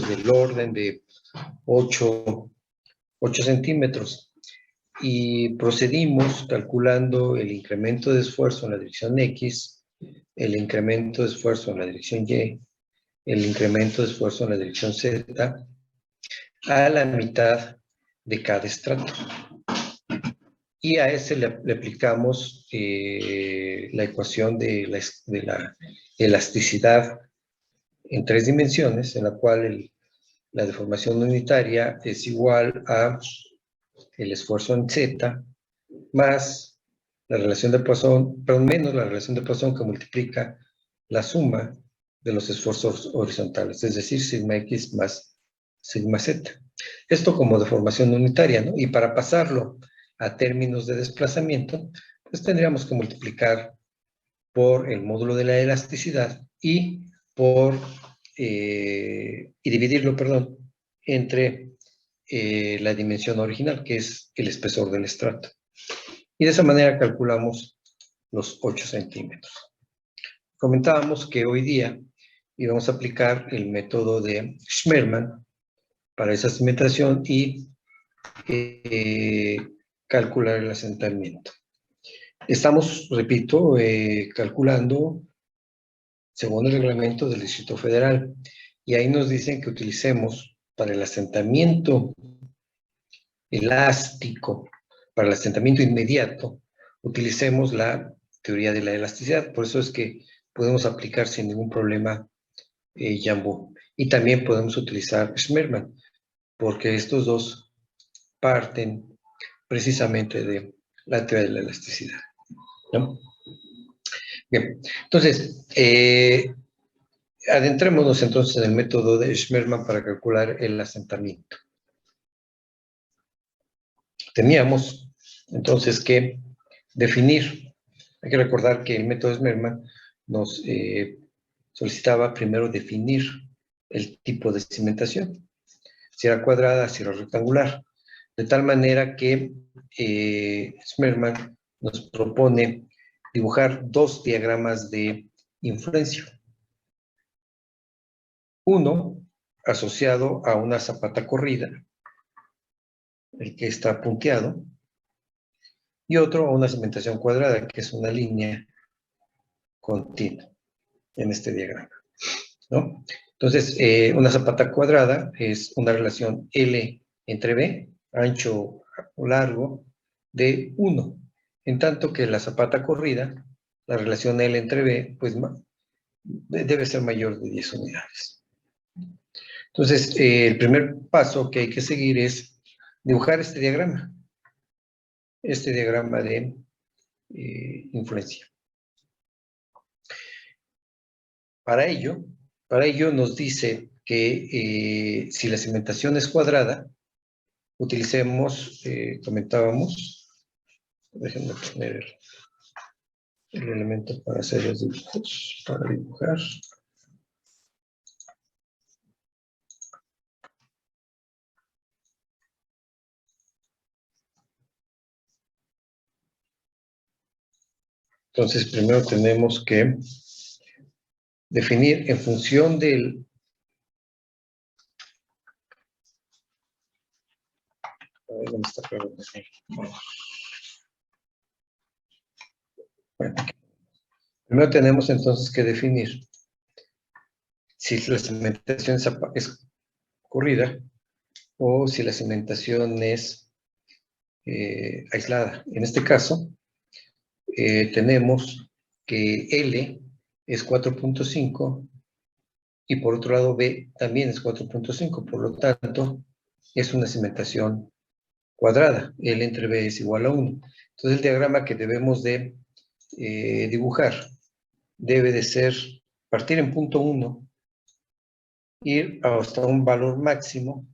del orden de 8 centímetros. Y procedimos calculando el incremento de esfuerzo en la dirección X, el incremento de esfuerzo en la dirección Y, el incremento de esfuerzo en la dirección Z, a la mitad de cada estrato. Y a ese le aplicamos la ecuación de la elasticidad en 3 dimensiones, en la cual la deformación unitaria es igual a el esfuerzo en Z más la relación de Poisson, pero menos la relación de Poisson que multiplica la suma de los esfuerzos horizontales, es decir, sigma X más sigma Z. Esto como deformación unitaria, ¿no? Y para pasarlo a términos de desplazamiento, pues tendríamos que multiplicar por el módulo de la elasticidad y dividirlo, entre la dimensión original, que es el espesor del estrato. Y de esa manera calculamos los 8 centímetros. Comentábamos que hoy día íbamos a aplicar el método de Schmermann para esa cimentación y calcular el asentamiento. Estamos, repito, calculando según el reglamento del Distrito Federal. Y ahí nos dicen que utilicemos para el asentamiento elástico, para el asentamiento inmediato, utilicemos la teoría de la elasticidad. Por eso es que podemos aplicar sin ningún problema Jambu. Y también podemos utilizar Schmermann, porque estos dos parten precisamente de la teoría de la elasticidad, ¿no? Bien, entonces, adentrémonos entonces en el método de Schmermann para calcular el asentamiento. Teníamos entonces que definir, hay que recordar que el método de Schmermann nos solicitaba primero definir el tipo de cimentación, si era cuadrada, si era rectangular, de tal manera que Schmermann nos propone dibujar 2 diagramas de influencia. Uno asociado a una zapata corrida, el que está punteado, y otro a una cimentación cuadrada, que es una línea continua en este diagrama, ¿no? Entonces, una zapata cuadrada es una relación L entre B, ancho o largo, de 1. En tanto que la zapata corrida, la relación L entre B, pues debe ser mayor de 10 unidades. Entonces, el primer paso que hay que seguir es dibujar este diagrama de influencia. Para ello nos dice que si la cimentación es cuadrada, utilicemos, comentábamos, déjenme poner el elemento para hacer los dibujos, para dibujar. Entonces, primero tenemos que definir en función del... A ver, ¿dónde está? Bueno, primero tenemos entonces que definir si la cimentación es corrida o si la cimentación es aislada. En este caso, tenemos que L es 4.5 y por otro lado B también es 4.5, por lo tanto es una cimentación cuadrada. L entre B es igual a 1. Entonces el diagrama que debemos de dibujar debe de ser partir en punto 1, ir hasta un valor máximo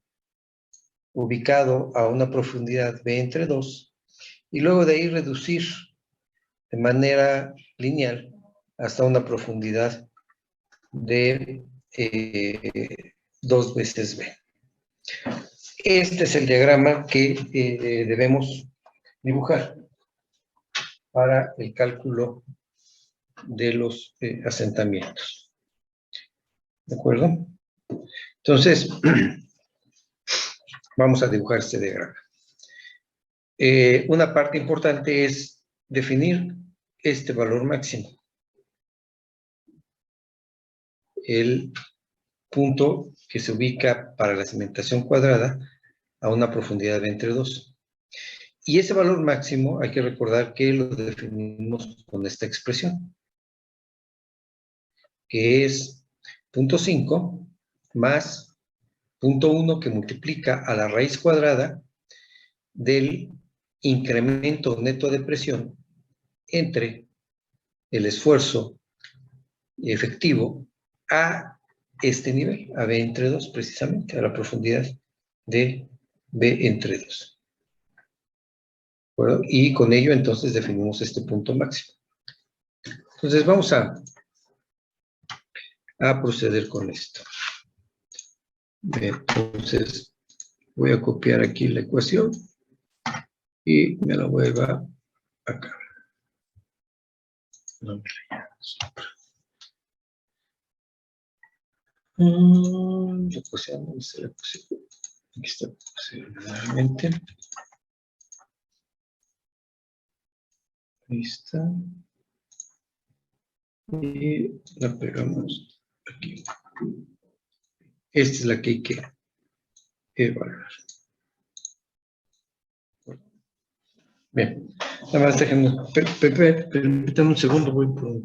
ubicado a una profundidad B entre 2 y luego de ahí reducir de manera lineal hasta una profundidad de 2 veces B. Este es el diagrama que debemos dibujar para el cálculo de los asentamientos. ¿De acuerdo? Entonces, vamos a dibujar este diagrama. Una parte importante es definir este valor máximo. El punto que se ubica para la cimentación cuadrada a una profundidad de entre 2. Y ese valor máximo hay que recordar que lo definimos con esta expresión, que es 0.5 más 0.1 que multiplica a la raíz cuadrada del incremento neto de presión entre el esfuerzo efectivo a este nivel, a B entre 2, precisamente, a la profundidad de B entre 2. ¿De y con ello, entonces, definimos este punto máximo. Entonces, vamos a proceder con esto. Entonces, voy a copiar aquí la ecuación y me la voy a llevar acá. No me la llevo. La ecuación, ¿dónde está la ecuación? Aquí está nuevamente. Ahí está. Y la pegamos aquí. Esta es la que hay que evaluar. Bien, nada más déjenme, permítanme un segundo, voy por...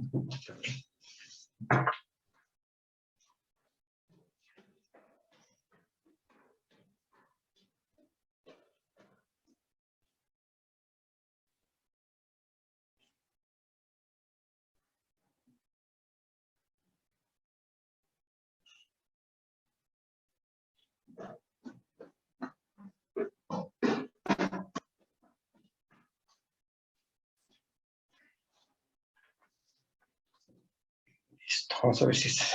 Listo, vamos a ver si es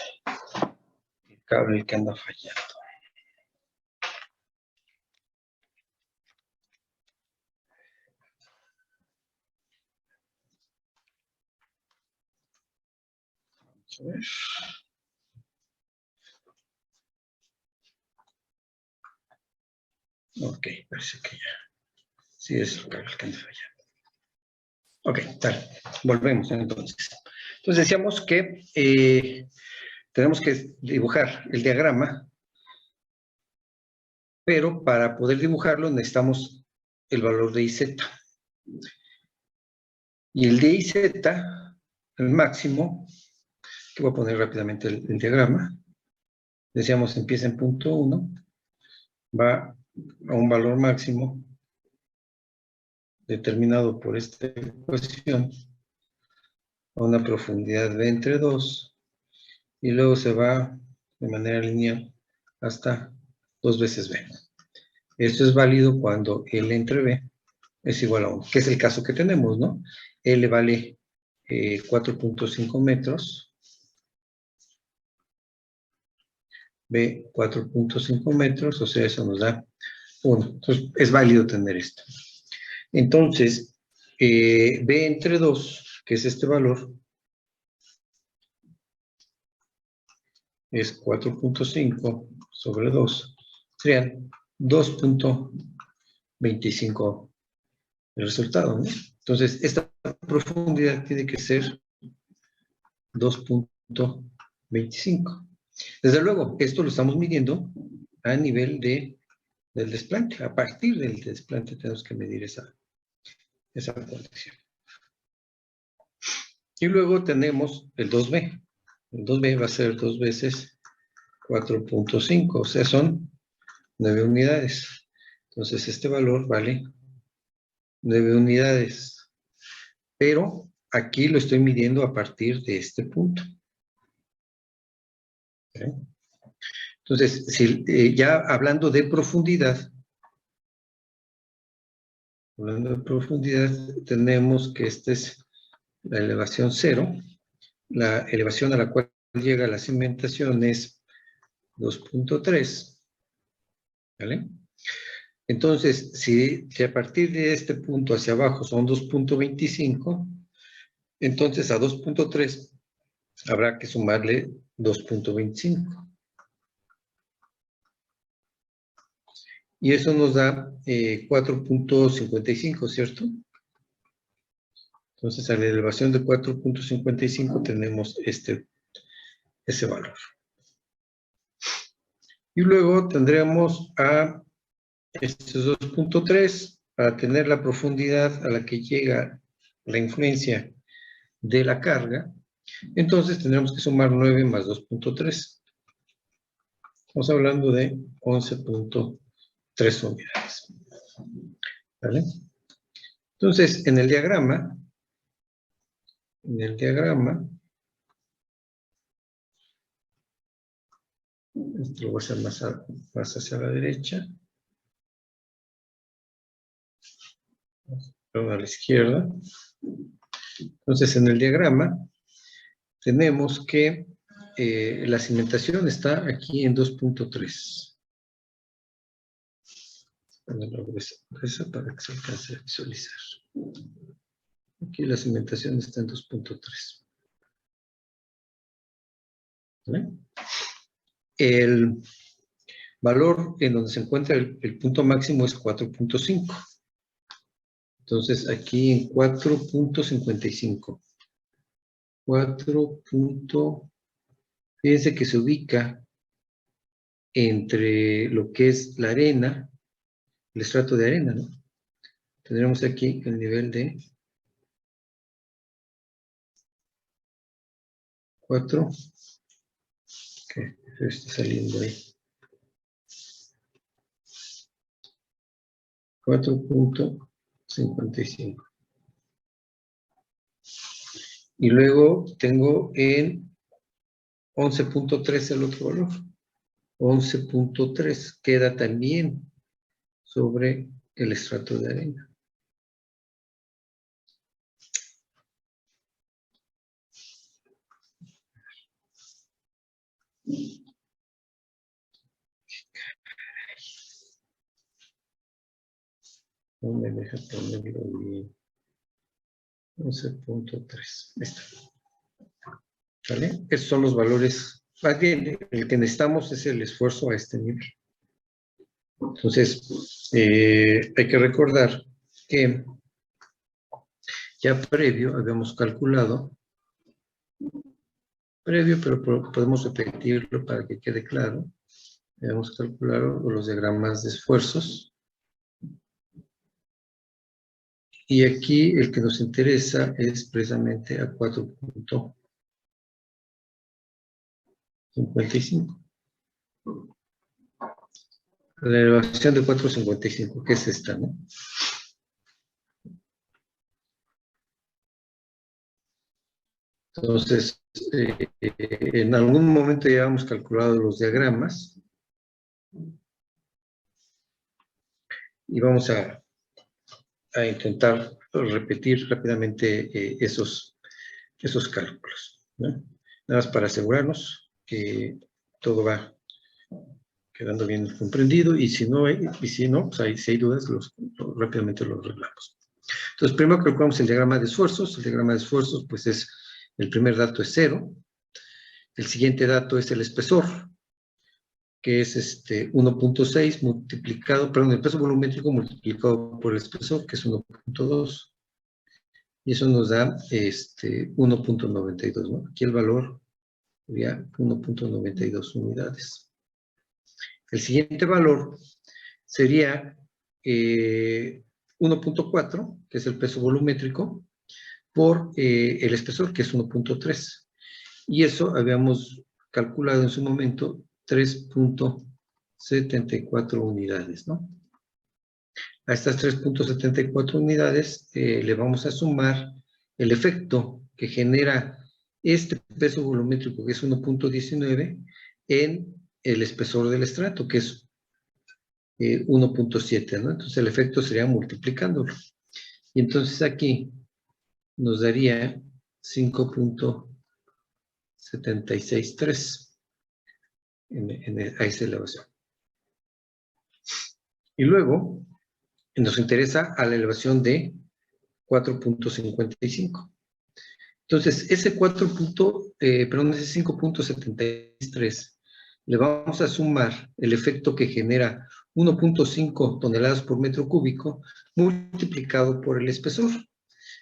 el cable el que anda fallando. Vamos a ver. Ok, parece que ya. Sí, es el cable el que anda fallando. Ok, tal. Volvemos entonces. Entonces decíamos que tenemos que dibujar el diagrama, pero para poder dibujarlo necesitamos el valor de IZ. Y el de IZ, el máximo, que voy a poner rápidamente el diagrama, decíamos empieza en punto 1, va a un valor máximo determinado por esta ecuación, a una profundidad de entre 2, y luego se va de manera lineal hasta 2 veces B. Esto es válido cuando L entre B es igual a 1, que es el caso que tenemos, ¿no? L vale 4.5 metros, B 4.5 metros, o sea, eso nos da 1. Entonces, es válido tener esto. Entonces, B entre 2, que es este valor, es 4.5 sobre 2, serían 2.25 el resultado, ¿no? Entonces, esta profundidad tiene que ser 2.25. Desde luego, esto lo estamos midiendo a nivel del desplante. A partir del desplante tenemos que medir esa condición. Y luego tenemos el 2B. El 2B va a ser 2 veces 4.5, o sea, son 9 unidades. Entonces, este valor vale 9 unidades. Pero aquí lo estoy midiendo a partir de este punto. ¿Okay? Entonces, si, ya hablando de profundidad, tenemos que esta es la elevación 0. La elevación a la cual llega la cimentación es 2.3. ¿Vale? Entonces, si a partir de este punto hacia abajo son 2.25, entonces a 2.3 habrá que sumarle 2.25. Y eso nos da 4.55, ¿cierto? Entonces, a la elevación de 4.55 tenemos ese valor. Y luego tendremos a este 2.3 para tener la profundidad a la que llega la influencia de la carga. Entonces tendremos que sumar 9 más 2.3. Estamos hablando de 11.3 unidades. ¿Vale? Entonces, en el diagrama, esto lo voy a hacer más hacia la derecha, perdón, a la izquierda. Entonces, en el diagrama tenemos que la cimentación está aquí en 2.3. Ponerlo gruesa para que se alcance a visualizar. Aquí la cimentación está en 2.3. ¿Vale? El valor en donde se encuentra el punto máximo es 4.5. Entonces, aquí en 4.55. Fíjense que se ubica entre lo que es la arena, el estrato de arena, ¿no? Tendremos aquí el nivel de 4. Que está saliendo ahí. 4.55. Y luego tengo en 11.3 el otro valor. 11.3 queda también sobre el estrato de arena. No me deja ponerlo bien. 11.3. Está. ¿Vale? Esos son los valores. Más bien, el que necesitamos es el esfuerzo a este nivel. Entonces, hay que recordar que ya previo habíamos calculado, pero podemos repetirlo para que quede claro. Habíamos calculado los diagramas de esfuerzos. Y aquí el que nos interesa es precisamente a 4.55. La elevación de 4.55, que es esta, ¿no? Entonces, en algún momento ya hemos calculado los diagramas. Y vamos a intentar repetir rápidamente esos cálculos, ¿no? Nada más para asegurarnos que todo va quedando bien comprendido, y si no, pues si hay dudas, rápidamente los arreglamos. Entonces, primero calculamos el diagrama de esfuerzos. El diagrama de esfuerzos, pues el primer dato es 0. El siguiente dato es el espesor, que es 1.6 multiplicado, perdón, el peso volumétrico multiplicado por el espesor, que es 1.2. Y eso nos da 1.92, ¿no? Aquí el valor sería 1.92 unidades. El siguiente valor sería 1.4, que es el peso volumétrico, por el espesor, que es 1.3. Y eso habíamos calculado en su momento 3.74 unidades, ¿no? A estas 3.74 unidades le vamos a sumar el efecto que genera este peso volumétrico, que es 1.19, en el espesor del estrato, que es 1.7, ¿no? Entonces el efecto sería multiplicándolo. Y entonces aquí nos daría 5.763 a esa elevación. Y luego nos interesa a la elevación de 4.55. Entonces, ese 5.73 le vamos a sumar el efecto que genera 1.5 toneladas por metro cúbico multiplicado por el espesor.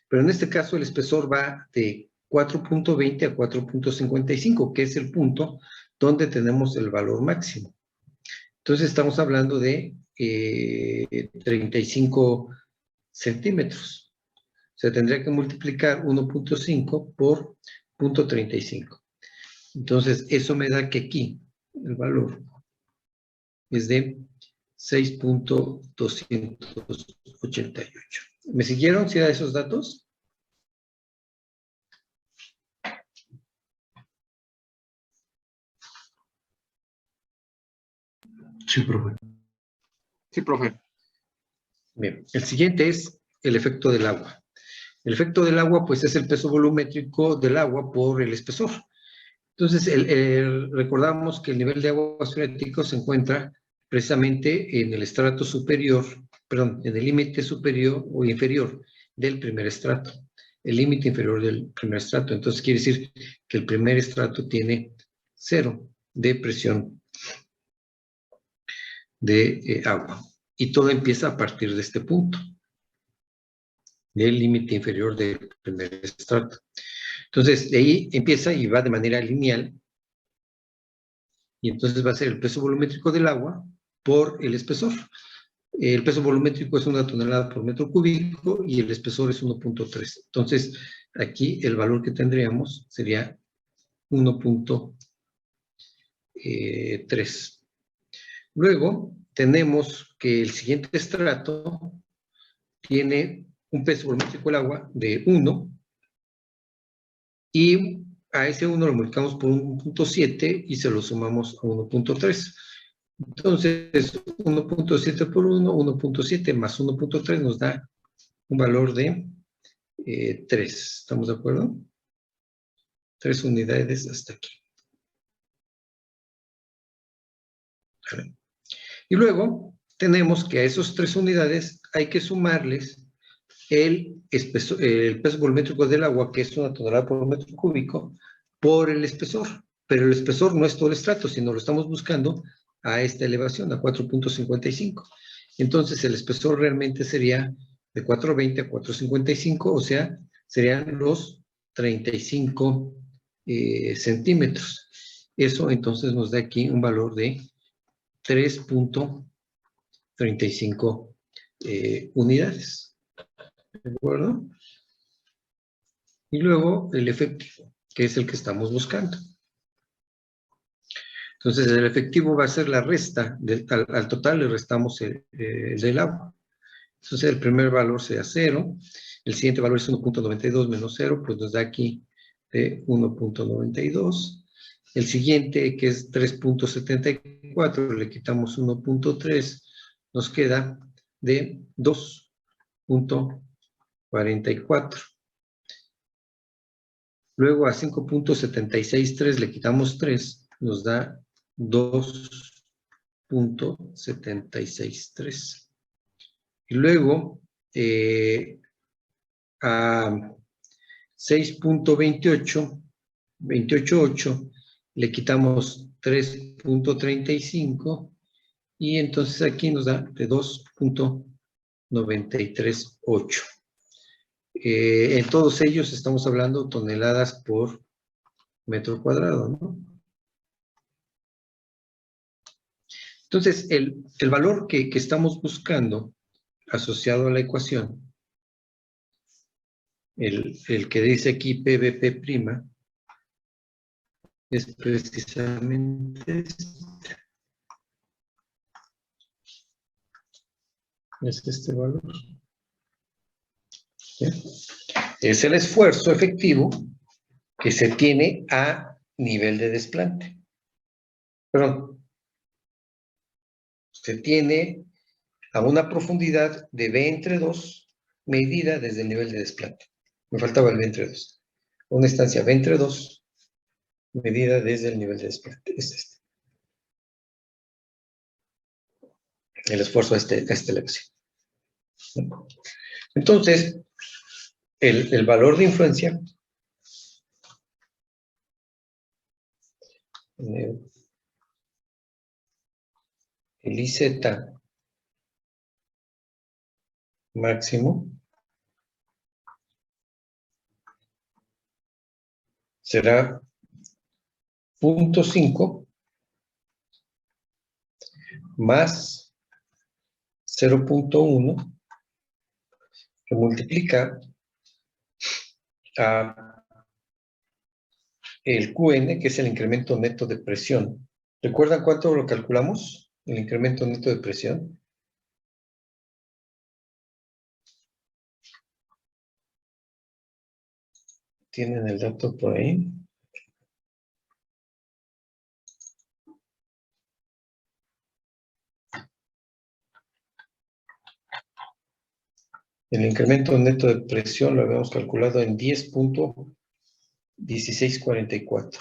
Pero en este caso el espesor va de 4.20 a 4.55, que es el punto donde tenemos el valor máximo. Entonces estamos hablando de 35 centímetros. Se tendría que multiplicar 1.5 por 0.35. Entonces eso me da que aquí el valor es de 6.288. ¿Me siguieron? ¿Sí da esos datos? Sí, profe. Sí, profe. Bien, el siguiente es el efecto del agua. El efecto del agua, pues, es el peso volumétrico del agua por el espesor. Entonces, recordamos que el nivel de aguas freáticos se encuentra precisamente en el estrato superior, perdón, en el límite superior o inferior del primer estrato. El límite inferior del primer estrato. Entonces, quiere decir que el primer estrato tiene 0 de presión de agua. Y todo empieza a partir de este punto, del límite inferior del primer estrato. Entonces, de ahí empieza y va de manera lineal, y entonces va a ser el peso volumétrico del agua por el espesor. El peso volumétrico es 1 tonelada por metro cúbico y el espesor es 1.3. Entonces, aquí el valor que tendríamos sería 1.3. Luego, tenemos que el siguiente estrato tiene un peso volumétrico del agua de 1, y a ese 1 lo multiplicamos por 1.7 y se lo sumamos a 1.3. Entonces, 1.7 por 1, 1.7 más 1.3 nos da un valor de 3. ¿Estamos de acuerdo? 3 unidades hasta aquí. Y luego tenemos que a esos 3 unidades hay que sumarles el peso volumétrico del agua, que es 1 tonelada por metro cúbico, por el espesor. Pero el espesor no es todo el estrato, sino lo estamos buscando a esta elevación, a 4.55. Entonces, el espesor realmente sería de 4.20 a 4.55, o sea, serían los 35 centímetros. Eso entonces nos da aquí un valor de 3.35 unidades. ¿De acuerdo? Y luego el efectivo, que es el que estamos buscando. Entonces, el efectivo va a ser la resta, al total le restamos el del agua. Entonces, el primer valor sea 0, el siguiente valor es 1.92 menos 0, pues nos da aquí 1.92. El siguiente, que es 3.74, le quitamos 1.3, nos queda de 2.44. Luego a 5.763 le quitamos 3, nos da 2.763. Y luego a 6.28, le quitamos 3.35 y entonces aquí nos da de 2.938. En todos ellos estamos hablando toneladas por metro cuadrado, ¿no? Entonces, el valor que estamos buscando asociado a la ecuación, el que dice aquí PVP', es precisamente este valor. ¿Sí? Es el esfuerzo efectivo que se tiene a nivel de desplante. Perdón. Se tiene a una profundidad de B entre 2 medida desde el nivel de desplante. Me faltaba el B entre 2. Una estancia B entre 2 medida desde el nivel de desplante. Es este. El esfuerzo a esta elevación. Entonces, el valor de influencia el IZ máximo será 0.5 más 0.1 que multiplica a el QN, que es el incremento neto de presión. ¿Recuerdan cuánto lo calculamos? El incremento neto de presión. ¿Tienen el dato por ahí? El incremento neto de presión lo habíamos calculado en 10.1644.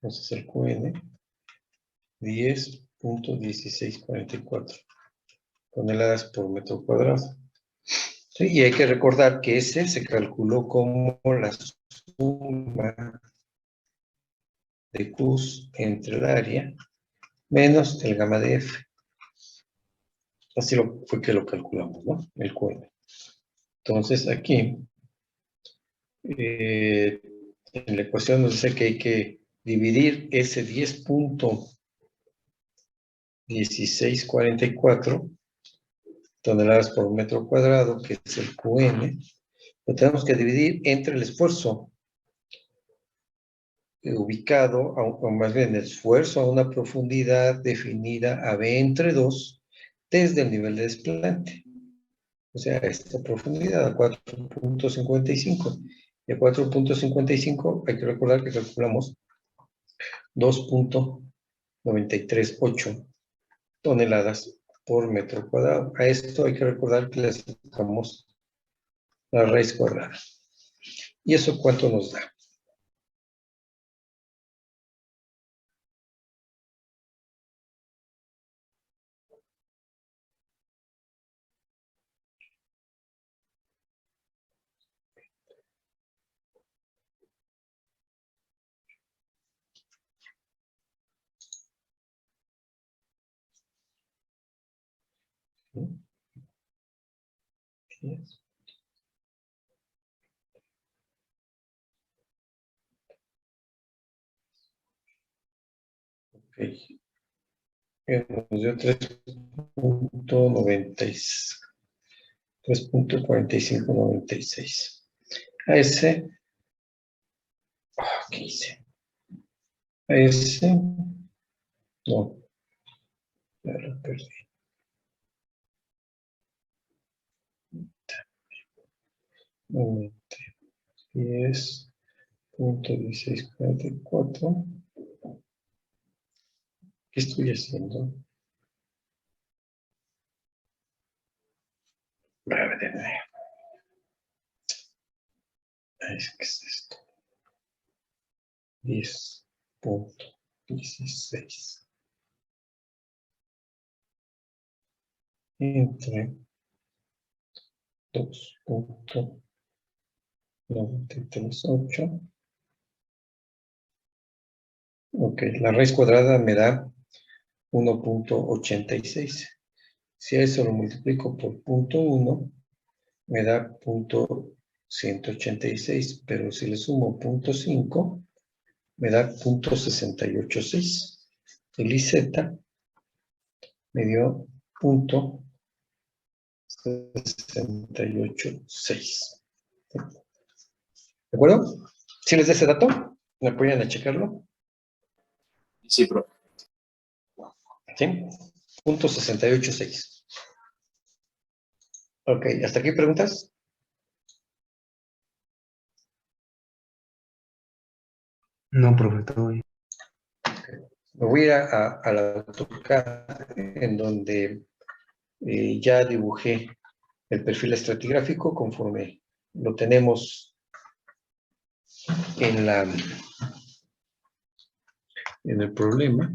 Entonces el QN, 10.1644 toneladas por metro cuadrado. Sí, y hay que recordar que ese se calculó como la suma de Qs entre el área menos el gamma de F. Así fue que lo calculamos, ¿no? El QN. Entonces aquí, en la ecuación nos dice que hay que dividir ese 10.1644 toneladas por metro cuadrado, que es el QN, lo tenemos que dividir entre el esfuerzo ubicado, o más bien el esfuerzo a una profundidad definida a B entre 2 desde el nivel de desplante. O sea, esta profundidad a 4.55. Y a 4.55 hay que recordar que calculamos 2.938 toneladas por metro cuadrado. A esto hay que recordar que le sacamos la raíz cuadrada. ¿Y eso cuánto nos da? Yes. Ok. Nos dio 3.4596. A ese, ¿qué hice? A ese, no, ya lo perdí. Un 10.1644. ¿Qué estoy haciendo? A ver, de nuevo. ¿Qué es esto? 10.16 entre 2.938. Ok, la raíz cuadrada me da 1.86. Si a eso lo multiplico por 0.1, me da 0.186, pero si le sumo 0.5, me da 0.686. El IZ me dio 0.686. ¿De acuerdo? ¿Sí les da ese dato? ¿Me apoyan a checarlo? Sí, profe. ¿Sí? 0.686. Ok, ¿hasta aquí preguntas? No, profe, todo bien. Me voy a ir a la AutoCAD, en donde ya dibujé el perfil estratigráfico conforme lo tenemos en el problema.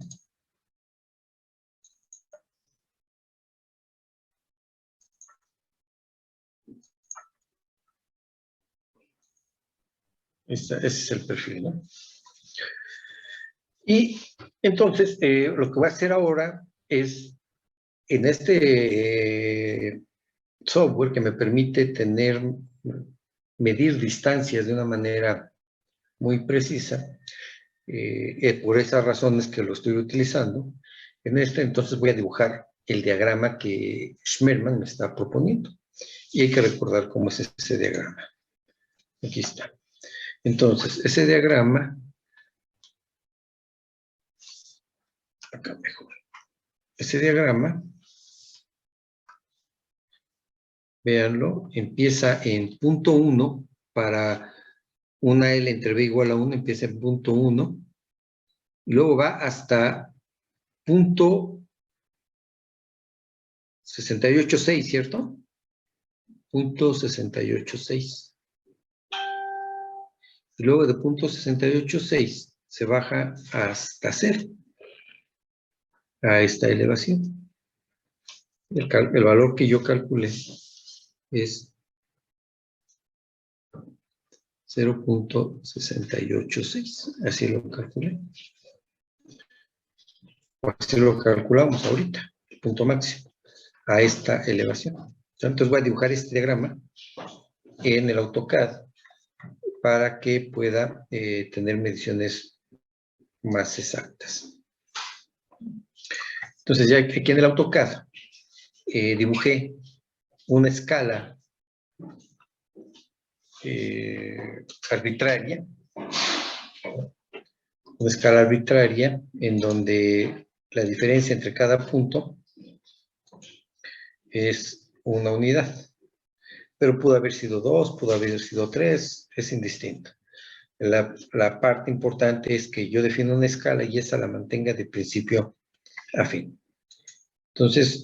Ese es el perfil, ¿no? Y entonces, lo que voy a hacer ahora es, en este software que me permite medir distancias de una manera muy precisa, por esas razones que lo estoy utilizando, entonces voy a dibujar el diagrama que Schmermann me está proponiendo. Y hay que recordar cómo es ese diagrama. Aquí está. Entonces, ese diagrama, acá mejor. Ese diagrama, véanlo, empieza en punto 1 para una L entre B igual a 1, empieza en punto 1, y luego va hasta punto 68.6, ¿cierto? Punto 68.6. Y luego de punto 68.6 se baja hasta 0, a esta elevación. El valor que yo calculé es 0.686. Así lo calculé. Así lo calculamos ahorita, el punto máximo, a esta elevación. Entonces voy a dibujar este diagrama en el AutoCAD para que pueda tener mediciones más exactas. Entonces ya aquí en el AutoCAD dibujé una escala arbitraria, en donde la diferencia entre cada punto es una unidad. Pero pudo haber sido 2, pudo haber sido 3, es indistinto. La parte importante es que yo defino una escala y esa la mantenga de principio a fin. Entonces,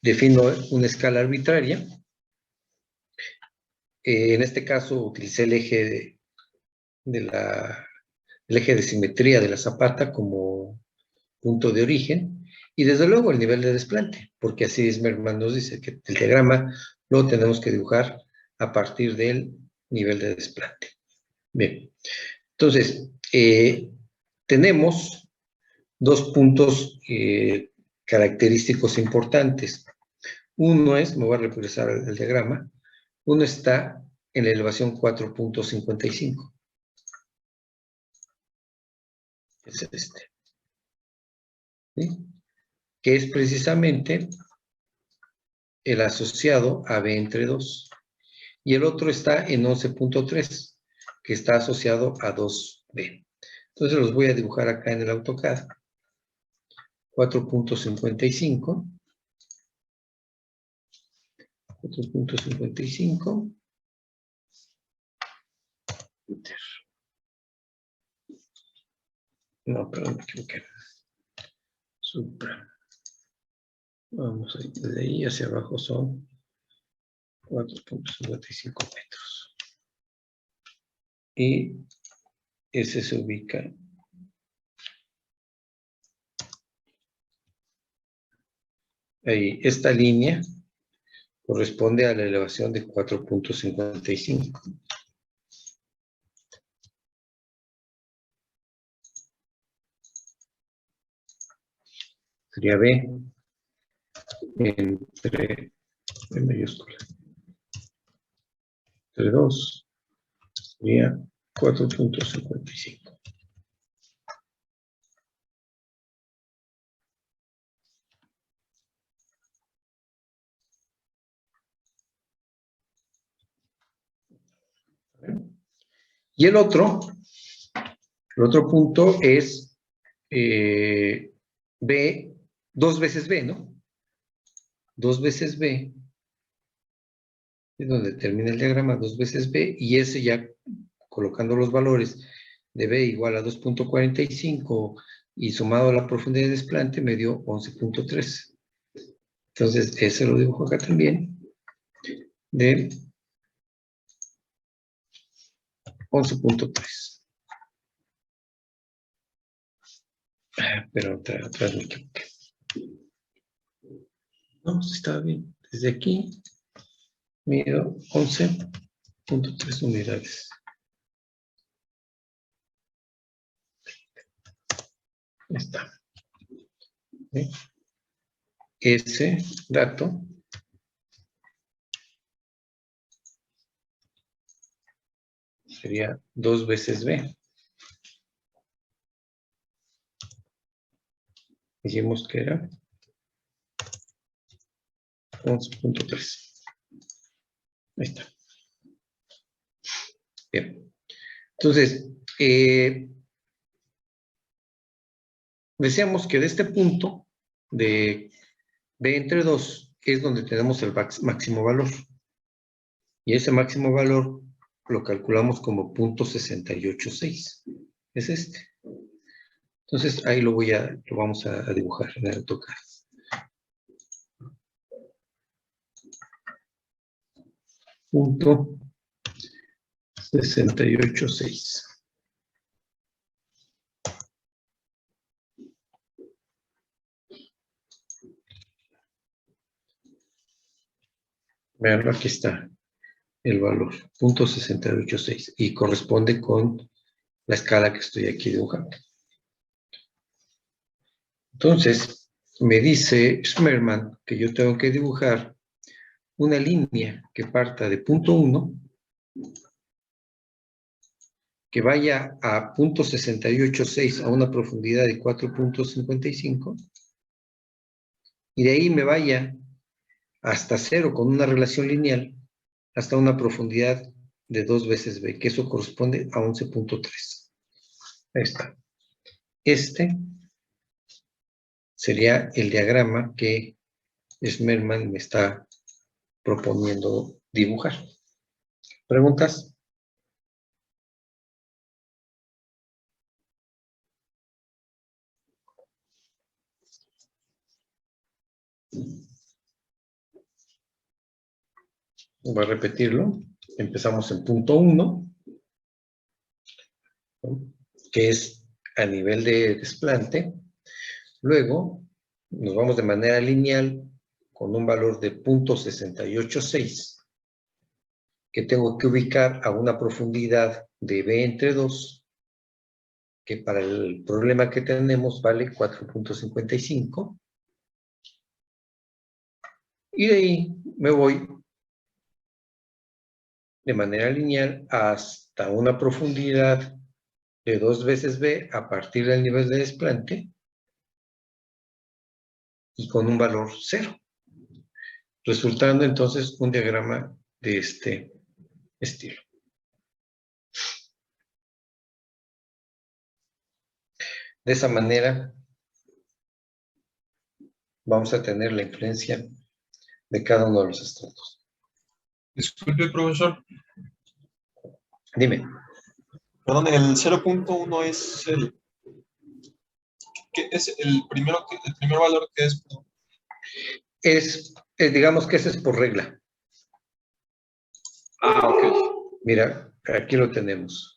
defino una escala arbitraria. En este caso, utilicé el eje el eje de simetría de la zapata como punto de origen, y desde luego el nivel de desplante, porque así Schmermann nos dice que el diagrama lo tenemos que dibujar a partir del nivel de desplante. Bien, entonces, tenemos dos puntos característicos importantes. Uno es, me voy a regresar al diagrama, uno está en la elevación 4.55. Es este. ¿Sí? Que es precisamente el asociado a B entre 2. Y el otro está en 11.3, que está asociado a 2B. Entonces los voy a dibujar acá en el AutoCAD. 4.55. 4.55. No, perdón, me equivoqué. Supra. Vamos a ir desde ahí hacia abajo, son 4.55 metros. Y ese se ubica ahí. Esta línea corresponde a la elevación de 4.55. Sería B entre B mayúscula. Entre 2 sería 4.55. Y el otro punto es B, 2 veces B, ¿no? 2 veces B, es donde termina el diagrama, 2 veces B, y ese ya colocando los valores de B igual a 2.45 y sumado a la profundidad de desplante me dio 11.3. Entonces, ese lo dibujo acá también, de 11.3. Pero otra vez me equivoqué. No, estaba bien. Desde aquí mido 11.3 unidades. Está. ¿Sí? Ese dato sería 2 veces B. Dijimos que era 11.3. Ahí está. Bien. Entonces, decíamos que de este punto de B entre 2 es donde tenemos el máximo valor. Y ese máximo valor lo calculamos como 0.686. Es este. Entonces, ahí lo vamos a dibujar en el AutoCAD. Punto 686. Veanlo, aquí está el valor, 0.686, y corresponde con la escala que estoy aquí dibujando. Entonces, me dice Schmerman que yo tengo que dibujar una línea que parta de punto 1, que vaya a 0.686 a una profundidad de 4.55, y de ahí me vaya hasta 0 con una relación lineal hasta una profundidad de 2 veces B, que eso corresponde a 11.3. Ahí está. Este sería el diagrama que Schmerman me está proponiendo dibujar. ¿Preguntas? Voy a repetirlo. Empezamos en punto 1, ¿no?, que es a nivel de desplante. Luego nos vamos de manera lineal con un valor de 0.686, que tengo que ubicar a una profundidad de B entre 2, que para el problema que tenemos vale 4.55. Y de ahí me voy de manera lineal hasta una profundidad de 2 veces B a partir del nivel de desplante y con un valor 0, resultando entonces un diagrama de este estilo. De esa manera vamos a tener la influencia de cada uno de los estratos. Disculpe, profesor. Dime. Perdón, el 0.1 es ¿qué es el primer valor que es? Digamos que ese es por regla. Ah, ok. Mira, aquí lo tenemos.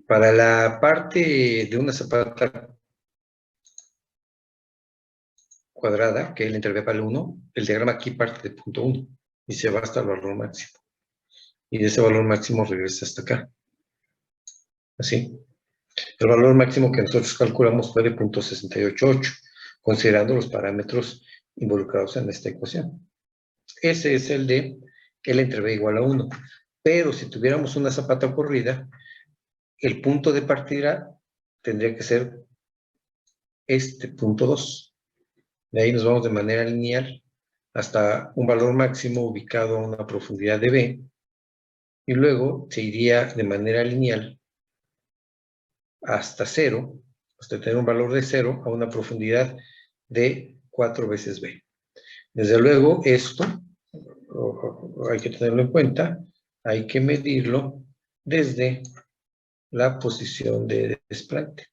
Para la parte de una zapata cuadrada, que es el intervalo 1, el diagrama aquí parte de punto 1 y se va hasta el valor máximo. Y de ese valor máximo regresa hasta acá. Así. El valor máximo que nosotros calculamos fue de 0.688, considerando los parámetros involucrados en esta ecuación. Ese es el de L entre B igual a 1. Pero si tuviéramos una zapata corrida, el punto de partida tendría que ser este punto 2. De ahí nos vamos de manera lineal hasta un valor máximo ubicado a una profundidad de B, y luego se iría de manera lineal hasta 0, hasta tener un valor de 0 a una profundidad de 4 veces B. Desde luego, esto hay que tenerlo en cuenta, hay que medirlo desde la posición de desplante.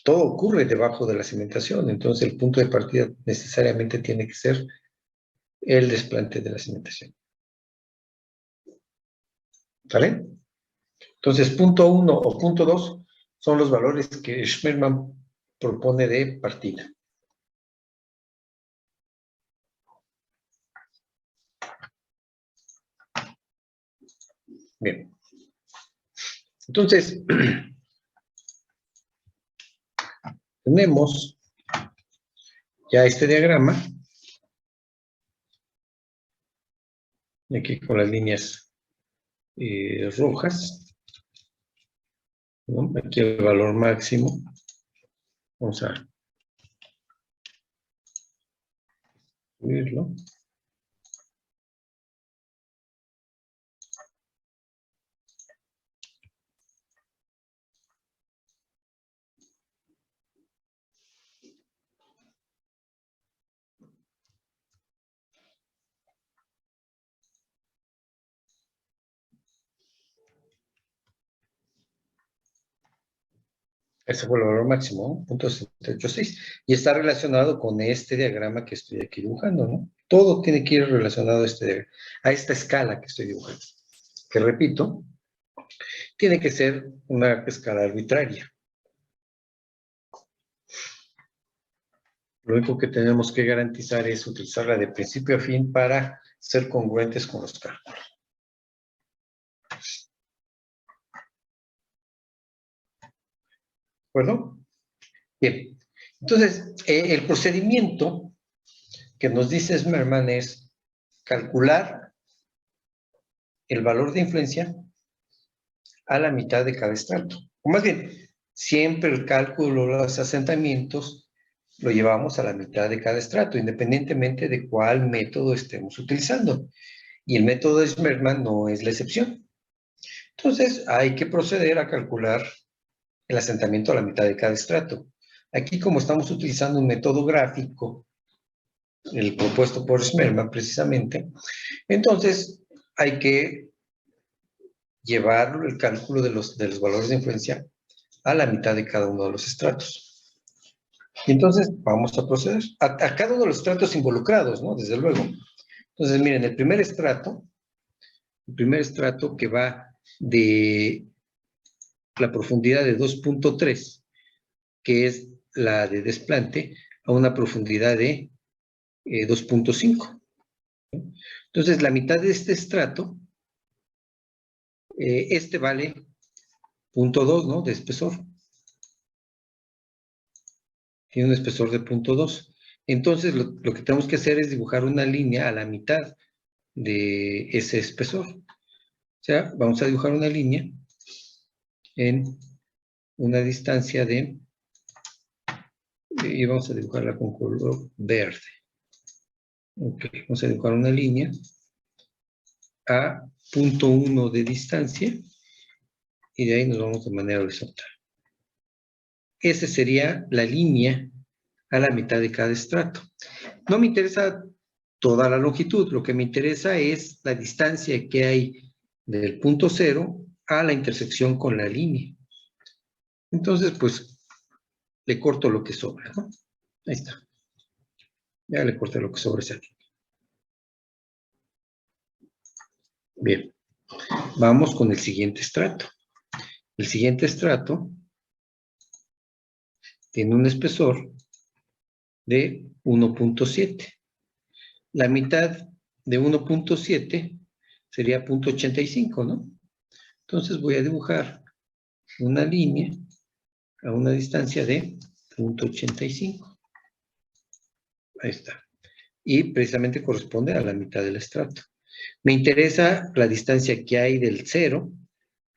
Todo ocurre debajo de la cimentación, entonces el punto de partida necesariamente tiene que ser el desplante de la cimentación. ¿Vale? Entonces, punto 1 o punto 2 son los valores que Schmerman propone de partida. Bien. Entonces, Tenemos ya este diagrama, aquí con las líneas rojas, ¿no? Aquí el valor máximo. Vamos a subirlo. Ese fue el valor máximo, ¿no? 0.786. Y está relacionado con este diagrama que estoy aquí dibujando, ¿no? Todo tiene que ir relacionado a esta escala que estoy dibujando. Que repito, tiene que ser una escala arbitraria. Lo único que tenemos que garantizar es utilizarla de principio a fin para ser congruentes con los cálculos. ¿De acuerdo? Bien. Entonces, el procedimiento que nos dice Smerman es calcular el valor de influencia a la mitad de cada estrato. O más bien, siempre el cálculo de los asentamientos lo llevamos a la mitad de cada estrato, independientemente de cuál método estemos utilizando. Y el método de Smerman no es la excepción. Entonces, hay que proceder a calcular el asentamiento a la mitad de cada estrato. Aquí, como estamos utilizando un método gráfico, el propuesto por Smerman precisamente, entonces hay que llevar el cálculo de los valores de influencia a la mitad de cada uno de los estratos. Y entonces vamos a proceder a cada uno de los estratos involucrados, ¿no? Desde luego. Entonces, miren, el primer estrato que va de la profundidad de 2.3, que es la de desplante, a una profundidad de 2.5. Entonces, la mitad de este estrato, este vale 0.2, ¿no? De espesor. Tiene un espesor de 0.2. Entonces, lo que tenemos que hacer es dibujar una línea a la mitad de ese espesor. O sea, vamos a dibujar una línea en una distancia de, y vamos a dibujarla con color verde. Ok, vamos a dibujar una línea a 0.1 de distancia y de ahí nos vamos de manera horizontal. Esa sería la línea a la mitad de cada estrato. No me interesa toda la longitud, lo que me interesa es la distancia que hay del punto cero a la intersección con la línea. Entonces, pues, le corto lo que sobra, ¿no? Ahí está. Ya le corté lo que sobra esa línea. Bien. Vamos con el siguiente estrato. El siguiente estrato tiene un espesor de 1.7. La mitad de 1.7 sería 0.85, ¿no? Entonces voy a dibujar una línea a una distancia de 0.85. Ahí está. Y precisamente corresponde a la mitad del estrato. Me interesa la distancia que hay del 0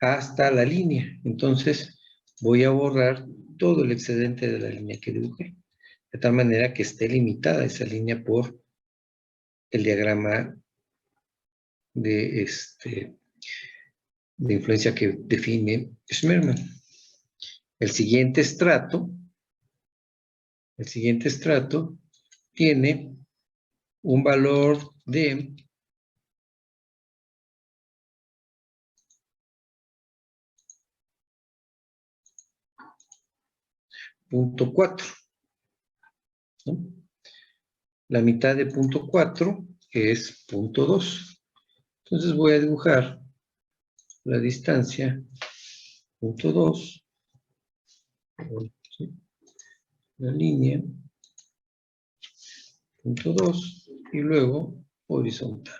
hasta la línea. Entonces voy a borrar todo el excedente de la línea que dibujé. De tal manera que esté limitada esa línea por el diagrama de influencia que define Smerman. El siguiente estrato tiene un valor de 0.4, ¿no? La mitad de 0.4 es 0.2. Entonces voy a dibujar la distancia 0.2, ¿sí? La línea 0.2 y luego horizontal.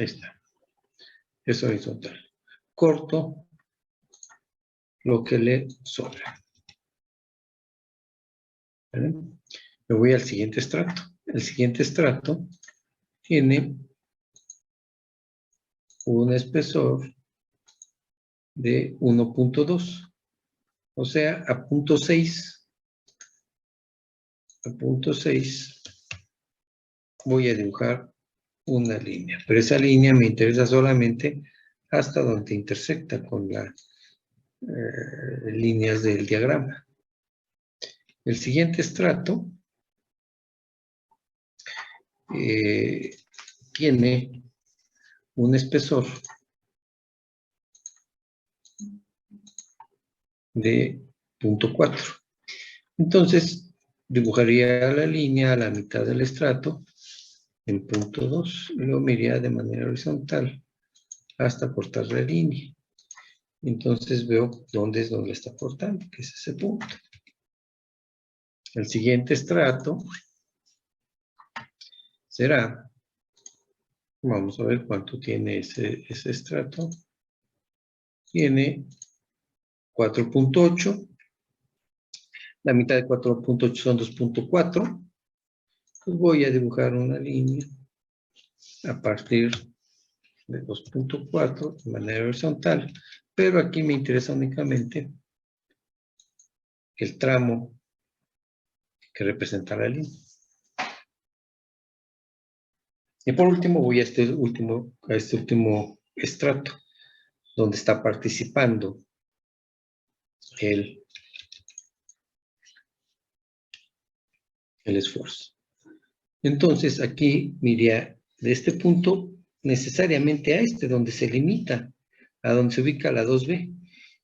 Ahí está. Es horizontal. Corto lo que le sobra. ¿Vale? Me voy al siguiente estrato. El siguiente estrato tiene un espesor de 1.2. O sea, a punto 6. A punto 6 voy a dibujar una línea. Pero esa línea me interesa solamente hasta donde intersecta con las líneas del diagrama. El siguiente estrato tiene un espesor de 0.4. Entonces, dibujaría la línea a la mitad del estrato en 0.2 y luego me iría de manera horizontal hasta cortar la línea. Entonces veo dónde es donde está cortando, que es ese punto. El siguiente estrato será, vamos a ver cuánto tiene ese estrato. Tiene 4.8. La mitad de 4.8 son 2.4. Pues voy a dibujar una línea a partir de 2.4 de manera horizontal. Pero aquí me interesa únicamente el tramo que representa la línea. Y por último voy a este último estrato, donde está participando el esfuerzo. Entonces aquí me iría de este punto necesariamente a este, donde se limita, a donde se ubica la 2B.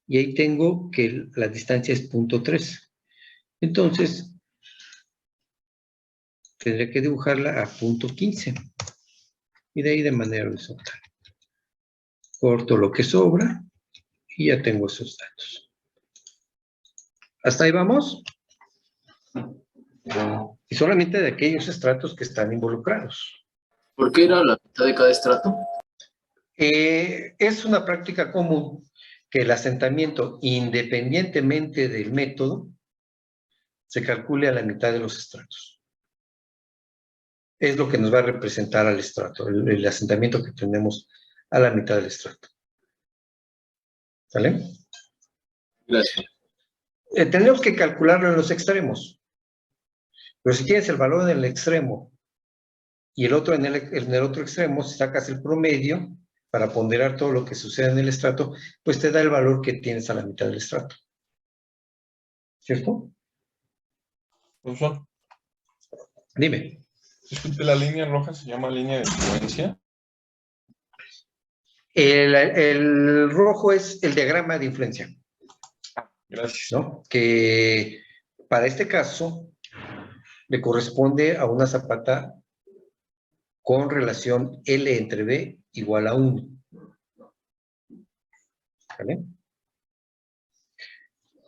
Y ahí tengo que la distancia es 0.3. Entonces, tendré que dibujarla a 0.15. Y de ahí de manera horizontal. Corto lo que sobra y ya tengo esos datos. ¿Hasta ahí vamos? Y solamente de aquellos estratos que están involucrados. ¿Por qué era la mitad de cada estrato? Es una práctica común que el asentamiento, independientemente del método, se calcule a la mitad de los estratos. Es lo que nos va a representar al estrato, el asentamiento que tenemos a la mitad del estrato. ¿Sale? Gracias. Tenemos que calcularlo en los extremos. Pero si tienes el valor en el extremo y el otro en el otro extremo, si sacas el promedio para ponderar todo lo que sucede en el estrato, pues te da el valor que tienes a la mitad del estrato. ¿Cierto? Profesor, Dime. disculpe, la línea roja se llama línea de influencia. El rojo es el diagrama de influencia, Gracias. ¿no? Que para este caso le corresponde a una zapata con relación L entre B igual a 1. ¿Vale?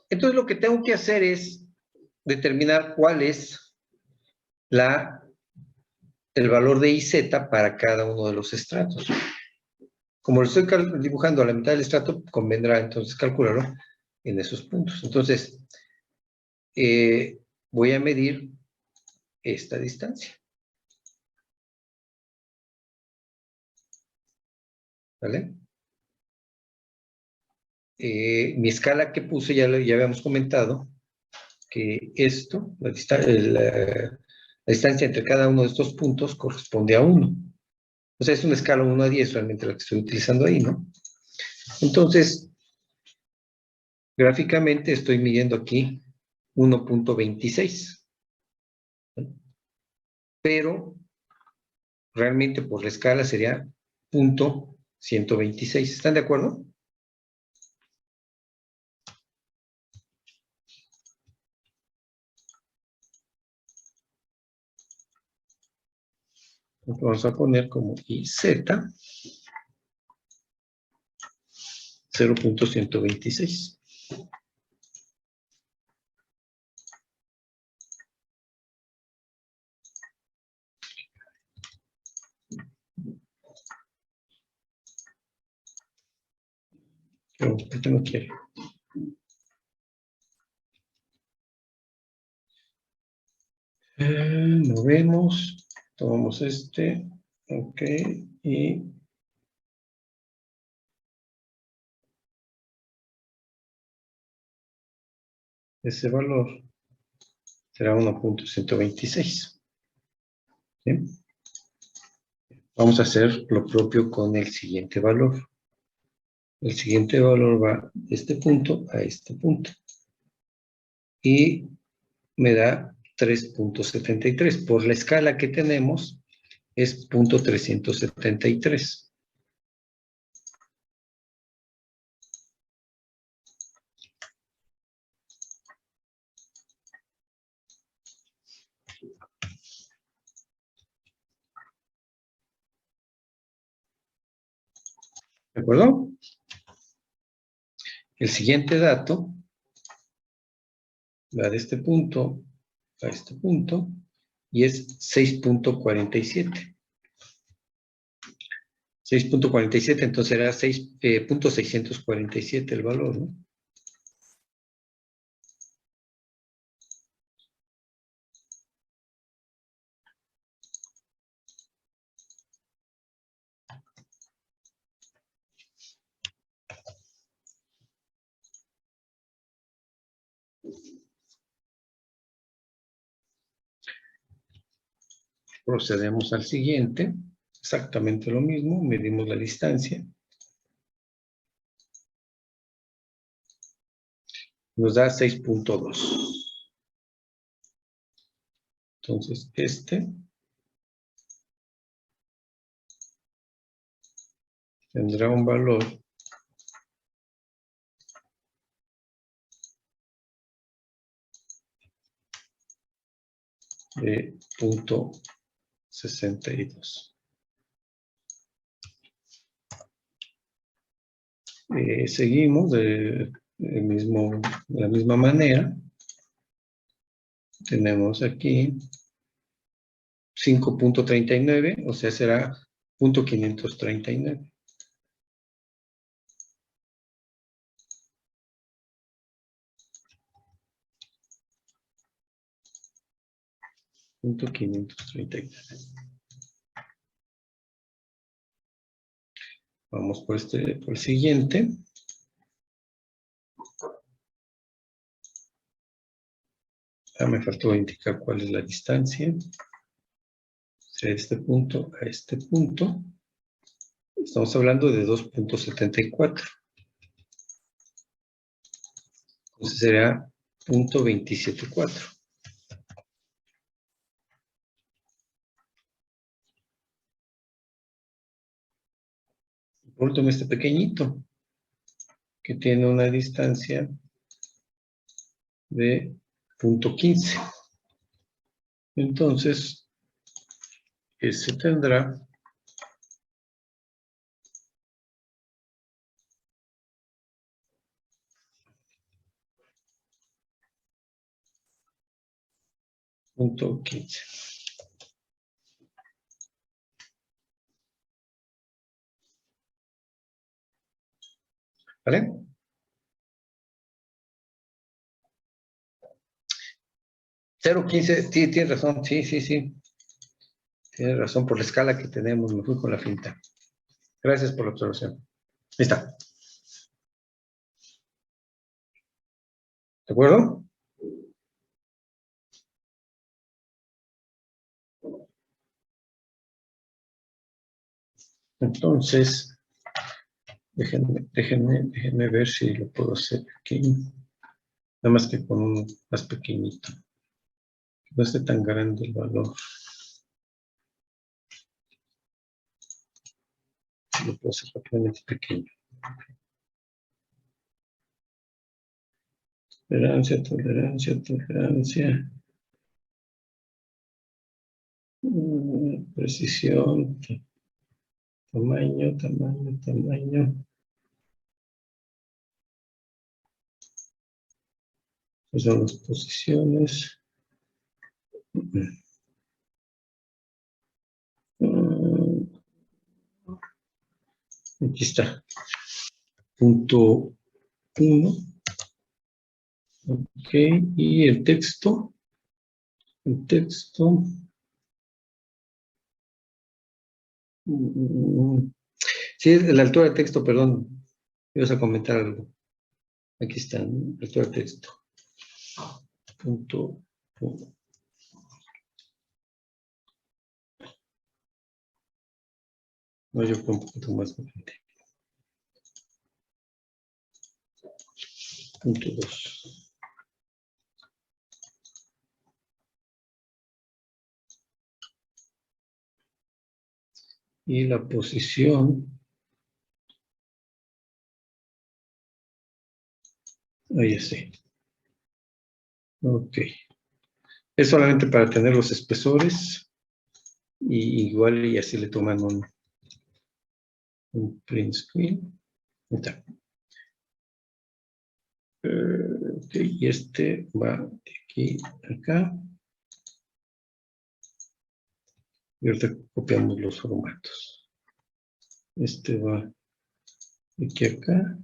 Entonces lo que tengo que hacer es determinar cuál es el valor de IZ para cada uno de los estratos. Como lo estoy dibujando a la mitad del estrato, convendrá entonces calcularlo en esos puntos. Entonces, voy a medir esta distancia. ¿Vale? Mi escala que puse, ya habíamos comentado, que esto, la distancia entre cada uno de estos puntos corresponde a 1. O sea, es una escala 1 a 10 realmente la que estoy utilizando ahí, ¿no? Entonces, gráficamente estoy midiendo aquí 1.26. Pero realmente por la escala sería 0.126. ¿Están de acuerdo? Vamos a poner como IZ 0.126. Pero, ¿por qué no quiere? Movemos, tomamos este, ok, y ese valor será 1.126. ¿Sí? Vamos a hacer lo propio con el siguiente valor. El siguiente valor va de este punto a este punto. Y me da 3.73. Por la escala que tenemos, es 0.373. ¿De acuerdo? El siguiente dato va de este punto a este punto y es 6.47. 6.47, entonces era 6.647 el valor, ¿no? Procedemos al siguiente, exactamente lo mismo, medimos la distancia. Nos da 6.2. Entonces, este tendrá un valor de 0.62. Seguimos de la misma manera. Tenemos aquí 5.39, o sea, será 0.539. Punto 539. Vamos por el siguiente. Me faltó indicar cuál es la distancia. De este punto a este punto. Estamos hablando de 2.74. Entonces será 0.274. Por último, este pequeñito, que tiene una distancia de 0.15. Entonces, ese tendrá 0.15. ¿Vale? .015, sí, tienes razón, sí. Tienes razón, por la escala que tenemos, me fui con la finta. Gracias por la observación. Ahí está. ¿De acuerdo? Entonces, déjenme ver si lo puedo hacer aquí. Nada más que con uno más pequeñito. No esté tan grande el valor. Lo puedo hacer rápidamente pequeño. Tolerancia. Precisión. Tamaño. Esas son las posiciones. Aquí está. punto 1. Ok, y el texto. El texto. Sí, la altura del texto, perdón. Ibas a comentar algo. Aquí está, ¿no? La altura del texto. Punto 1. No, yo pongo un poquito más grande. Punto 2. Y la posición. Ahí sí. Ok. Es solamente para tener los espesores. Y igual y así le toman un print screen. Ahí está. Ok, y este va de aquí a acá. Y ahorita copiamos los formatos. Este va de aquí a acá.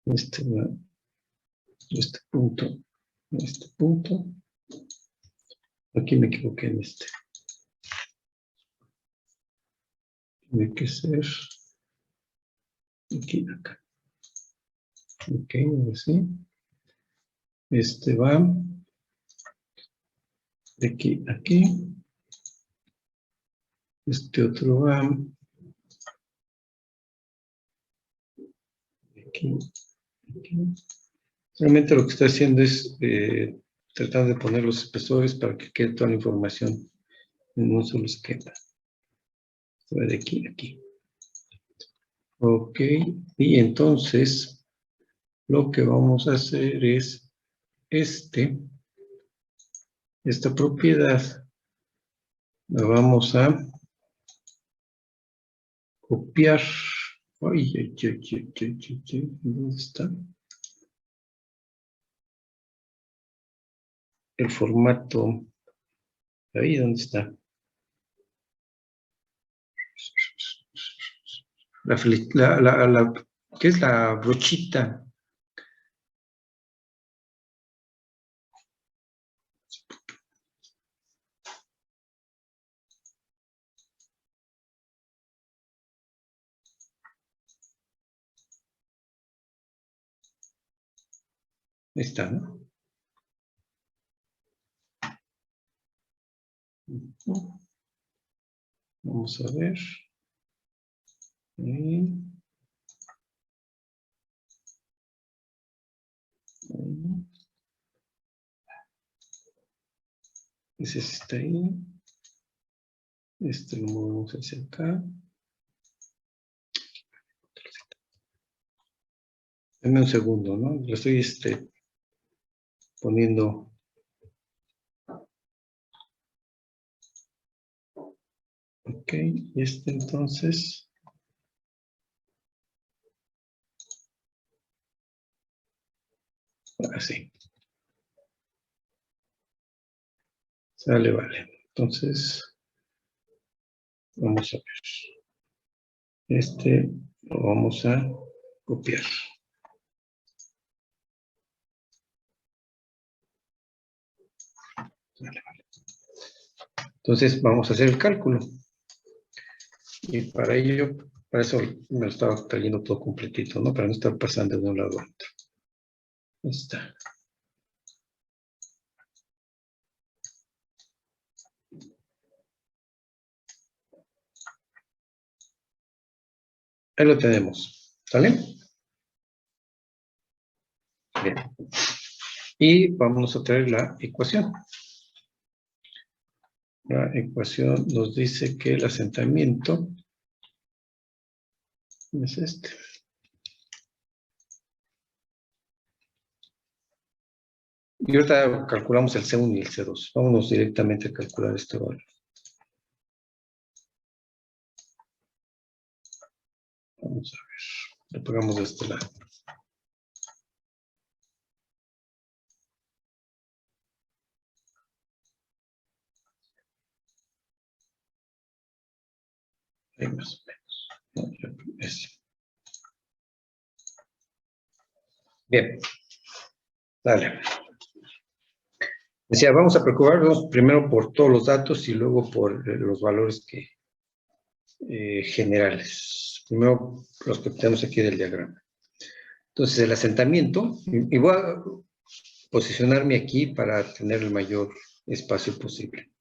Este va de este punto a este punto. Aquí me equivoqué en este. Tiene que ser aquí acá. Ok, ahora sí. Este va de aquí a aquí. Este otro va de aquí a aquí. Realmente lo que estoy haciendo es tratar de poner los espesores para que quede toda la información en un solo esquema. Esto va de aquí a aquí. Ok, y entonces lo que vamos a hacer es esta propiedad la vamos a copiar. Ay, ay, ay, ay, ay, ay, ay, ¿dónde está? El formato. Ahí, ¿dónde está? ¿Qué es la brochita? Ahí está, ¿no? Vamos a ver. Ahí. Ahí. Ese está ahí. Este lo movemos hacia acá. Dame un segundo, ¿no? Lo estoy poniendo. Ok, y entonces. Así. Sale, vale. Entonces, vamos a ver. Lo vamos a copiar. Vale, vale. Entonces, vamos a hacer el cálculo. Y para ello, para eso me lo estaba trayendo todo completito, ¿no? Para no estar pasando de un lado a otro. Ahí está. Ahí lo tenemos. ¿Sale? Bien. Y vamos a traer la ecuación. La ecuación nos dice que el asentamiento es este. Y ahorita calculamos el C1 y el C2. Vámonos directamente a calcular este valor. Vamos a ver. Lo pegamos de este lado. Ahí más o menos. Bien, dale. Decía, vamos a preocuparnos primero por todos los datos y luego por los valores generales. Primero los que tenemos aquí del diagrama. Entonces, el asentamiento, y voy a posicionarme aquí para tener el mayor espacio posible.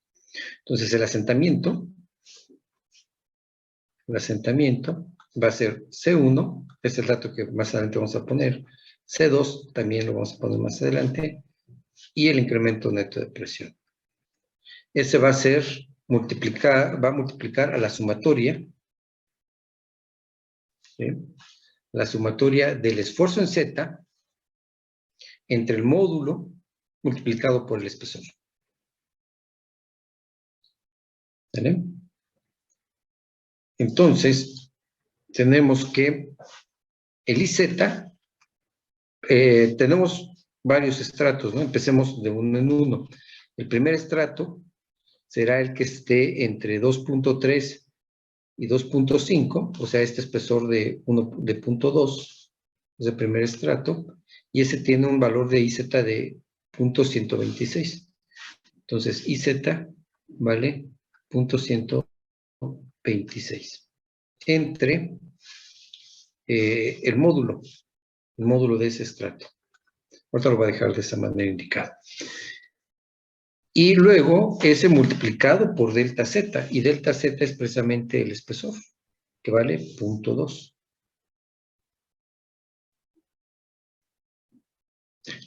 Entonces, el asentamiento va a ser C1, es el dato que más adelante vamos a poner, C2 también lo vamos a poner más adelante, y el incremento neto de presión. Ese va a multiplicar a la sumatoria, ¿sí? La sumatoria del esfuerzo en Z entre el módulo multiplicado por el espesor. ¿Vale? Entonces, tenemos que el IZ, tenemos varios estratos, ¿no? Empecemos de uno en uno. El primer estrato será el que esté entre 2.3 y 2.5, o sea, este espesor de 0.2, es el primer estrato, y ese tiene un valor de IZ de 0.126. Entonces, IZ vale 0.126 entre el módulo de ese estrato. Ahorita lo voy a dejar de esa manera indicada. Y luego ese multiplicado por delta Z, y delta Z es precisamente el espesor, que vale 0.2.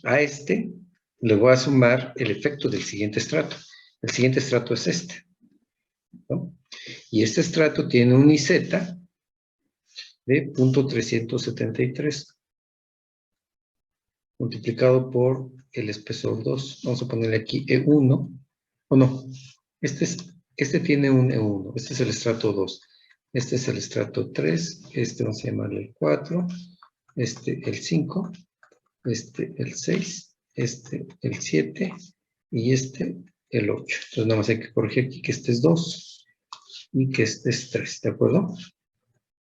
A este le voy a sumar el efecto del siguiente estrato. El siguiente estrato es este, ¿no? Y este estrato tiene un IZ de 0.373 multiplicado por el espesor 2. Vamos a ponerle aquí E1, o no, este tiene un E1, este es el estrato 2, este es el estrato 3, este vamos a llamarle el 4, este el 5, este el 6, este el 7 y este el 8. Entonces nada más hay que corregir aquí que este es 2 y que este es 3, ¿de acuerdo?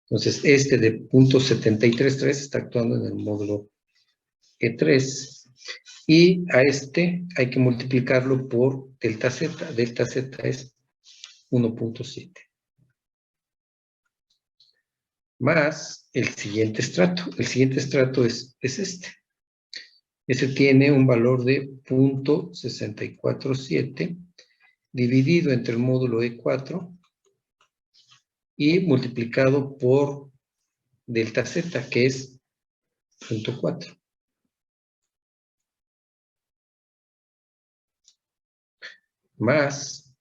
Entonces este de 0.733 está actuando en el módulo E3. Y a este hay que multiplicarlo por delta Z. Delta Z es 1.7. Más el siguiente estrato. El siguiente estrato es este. Ese tiene un valor de 0.647 dividido entre el módulo E4 y multiplicado por delta Z, que es 0.4. Más,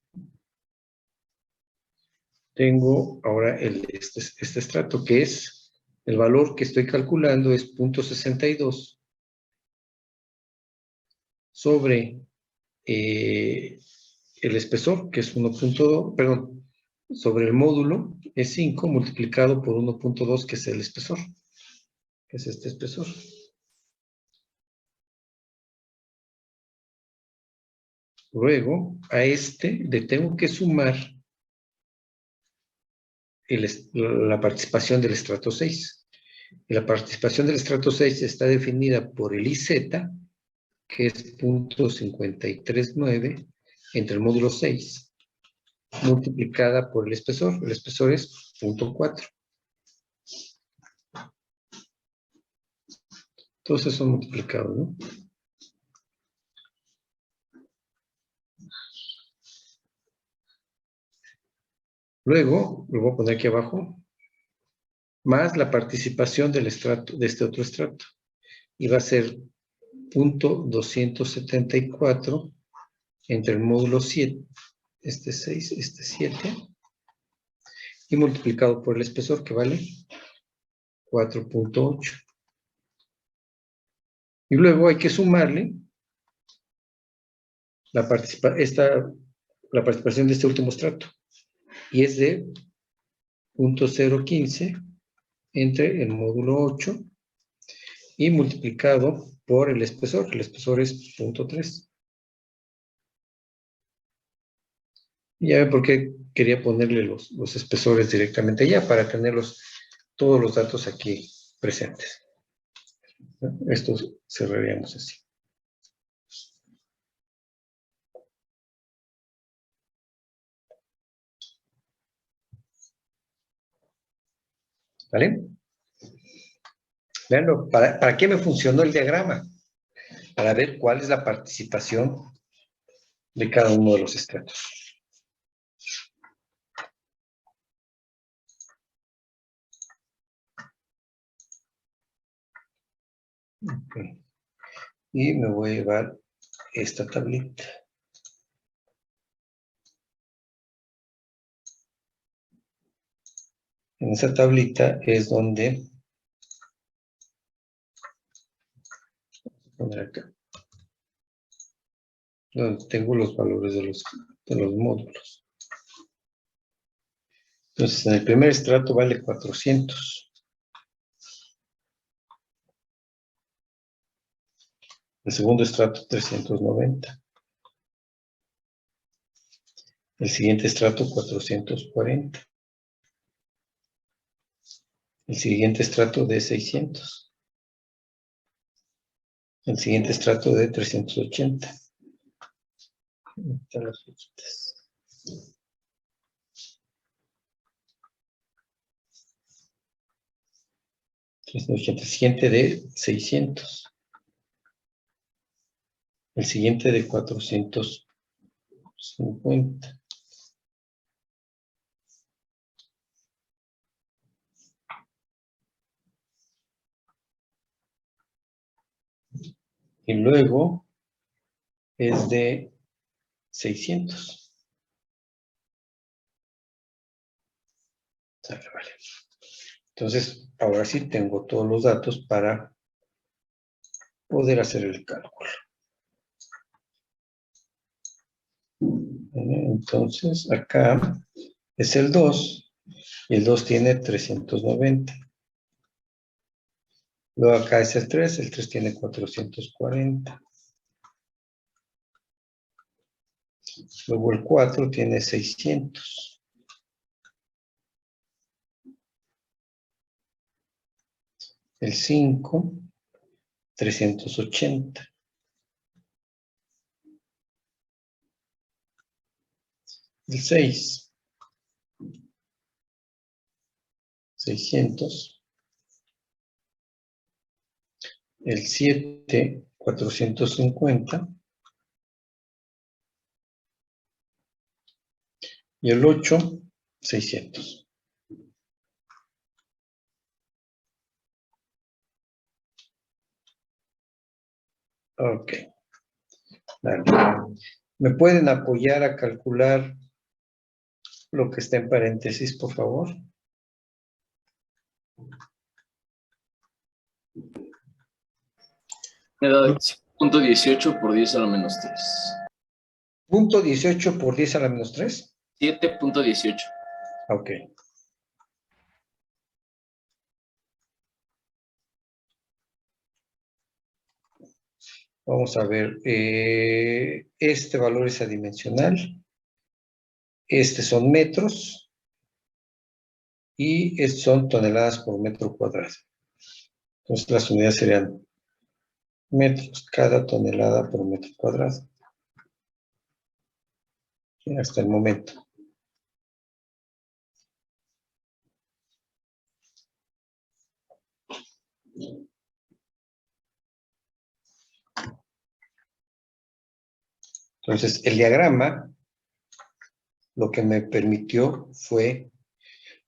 tengo ahora este estrato, que es el valor que estoy calculando es 0.62 sobre el espesor, que es 1.2, perdón, sobre el módulo es 5 multiplicado por 1.2, que es el espesor, que es este espesor. Luego, a este le tengo que sumar la participación del estrato 6. Y la participación del estrato 6 está definida por el IZ, que es 0.539 entre el módulo 6, multiplicada por el espesor. El espesor es 0.4. Todos esos son multiplicados, ¿no? Luego, lo voy a poner aquí abajo, más la participación del estrato, de este otro estrato. Y va a ser 0.274 entre el módulo 7, este 6, este 7, y multiplicado por el espesor, que vale 4.8. Y luego hay que sumarle la participación de este último estrato, y es de 0.015 entre el módulo 8 y multiplicado por el espesor. El espesor es 0.3. Y ya ven por qué quería ponerle los espesores directamente allá, para tenerlos todos los datos aquí presentes. Esto cerraríamos así. ¿Vale? Veanlo, ¿para qué me funcionó el diagrama? Para ver cuál es la participación de cada uno de los estratos. Okay. Y me voy a llevar esta tablita. En esa tablita es donde poner acá, donde tengo los valores de los módulos. Entonces, en el primer estrato vale 400. El segundo estrato, 390. El siguiente estrato, 440. El siguiente estrato de 600. El siguiente estrato de 380. Están las flechitas. El siguiente de 600. El siguiente de 450. Y luego es de 600. Vale. Entonces, ahora sí tengo todos los datos para poder hacer el cálculo. Entonces, acá es el 2, y el 2 tiene 390. Luego acá es el 3 tiene 440. Luego el 4 tiene 600. El 5, 380. El 6, 600. El 7, 450. Y el 8, 600. Ok. Vale. ¿Me pueden apoyar a calcular lo que está en paréntesis, por favor? Me da 7.18 por 10 a la menos 3. Punto 18 por 10 a la menos 3. 7.18. Ok. Vamos a ver. Este valor es adimensional. Estos son metros. Y estos son toneladas por metro cuadrado. Entonces las unidades serían metros cada tonelada por metro cuadrado. Hasta el momento. Entonces, el diagrama lo que me permitió fue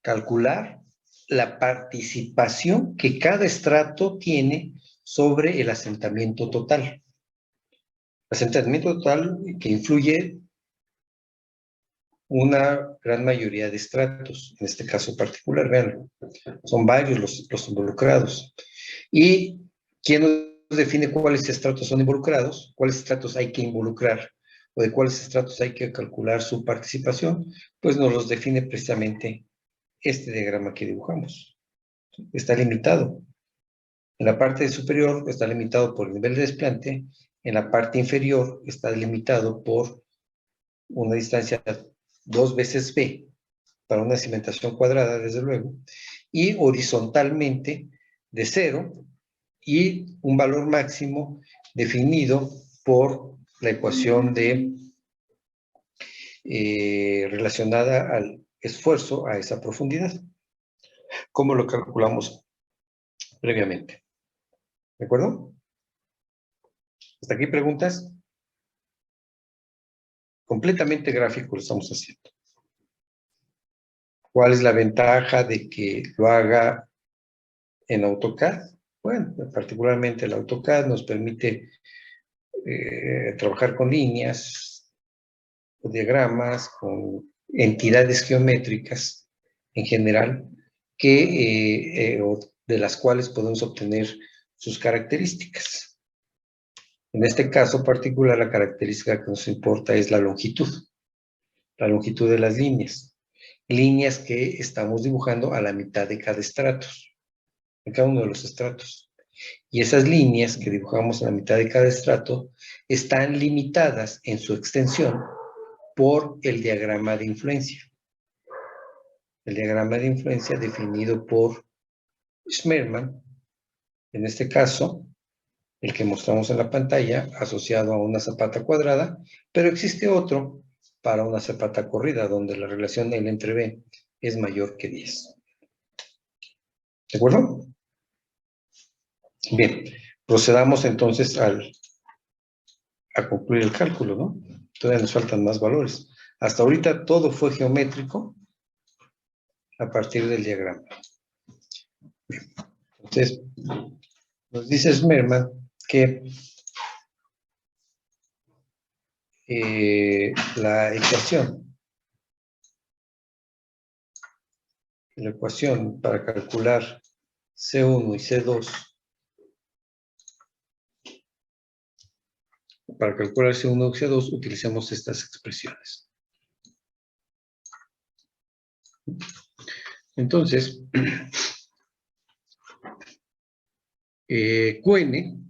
calcular la participación que cada estrato tiene sobre el asentamiento total. Asentamiento total que influye una gran mayoría de estratos, en este caso particular, vean, son varios los involucrados. ¿Y quién nos define cuáles estratos son involucrados? ¿Cuáles estratos hay que involucrar? ¿O de cuáles estratos hay que calcular su participación? Pues nos los define precisamente este diagrama que dibujamos. Está limitado. En la parte superior está limitado por el nivel de desplante. En la parte inferior está limitado por una distancia 2 veces B para una cimentación cuadrada, desde luego. y horizontalmente de 0 y un valor máximo definido por la ecuación relacionada al esfuerzo a esa profundidad, como lo calculamos previamente. ¿De acuerdo? ¿Hasta aquí preguntas? Completamente gráfico lo estamos haciendo. ¿Cuál es la ventaja de que lo haga en AutoCAD? Bueno, particularmente el AutoCAD nos permite trabajar con líneas, con diagramas, con entidades geométricas en general, de las cuales podemos obtener sus características. En este caso particular, la característica que nos importa es la longitud de las líneas. Líneas que estamos dibujando a la mitad de cada estrato, en cada uno de los estratos. Y esas líneas que dibujamos a la mitad de cada estrato están limitadas en su extensión por el diagrama de influencia. El diagrama de influencia definido por Schmermann, en este caso, el que mostramos en la pantalla, asociado a una zapata cuadrada, pero existe otro para una zapata corrida, donde la relación L entre B es mayor que 10. ¿De acuerdo? Bien, procedamos entonces a concluir el cálculo, ¿no? Todavía nos faltan más valores. Hasta ahorita todo fue geométrico a partir del diagrama. Bien. Entonces, nos dice Schmermann que la ecuación para calcular C1 y C2, para calcular C1 y C2 utilicemos estas expresiones. Entonces, QN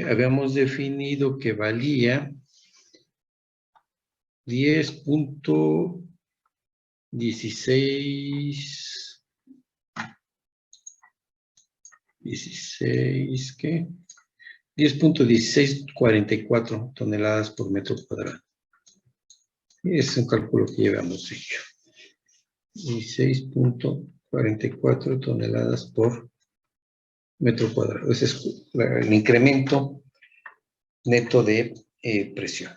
habíamos definido que valía 10.16, ¿qué? 10.1644 toneladas por metro cuadrado. Es un cálculo que ya habíamos hecho. 16.44 toneladas por metro cuadrado. Ese es el incremento neto de presión.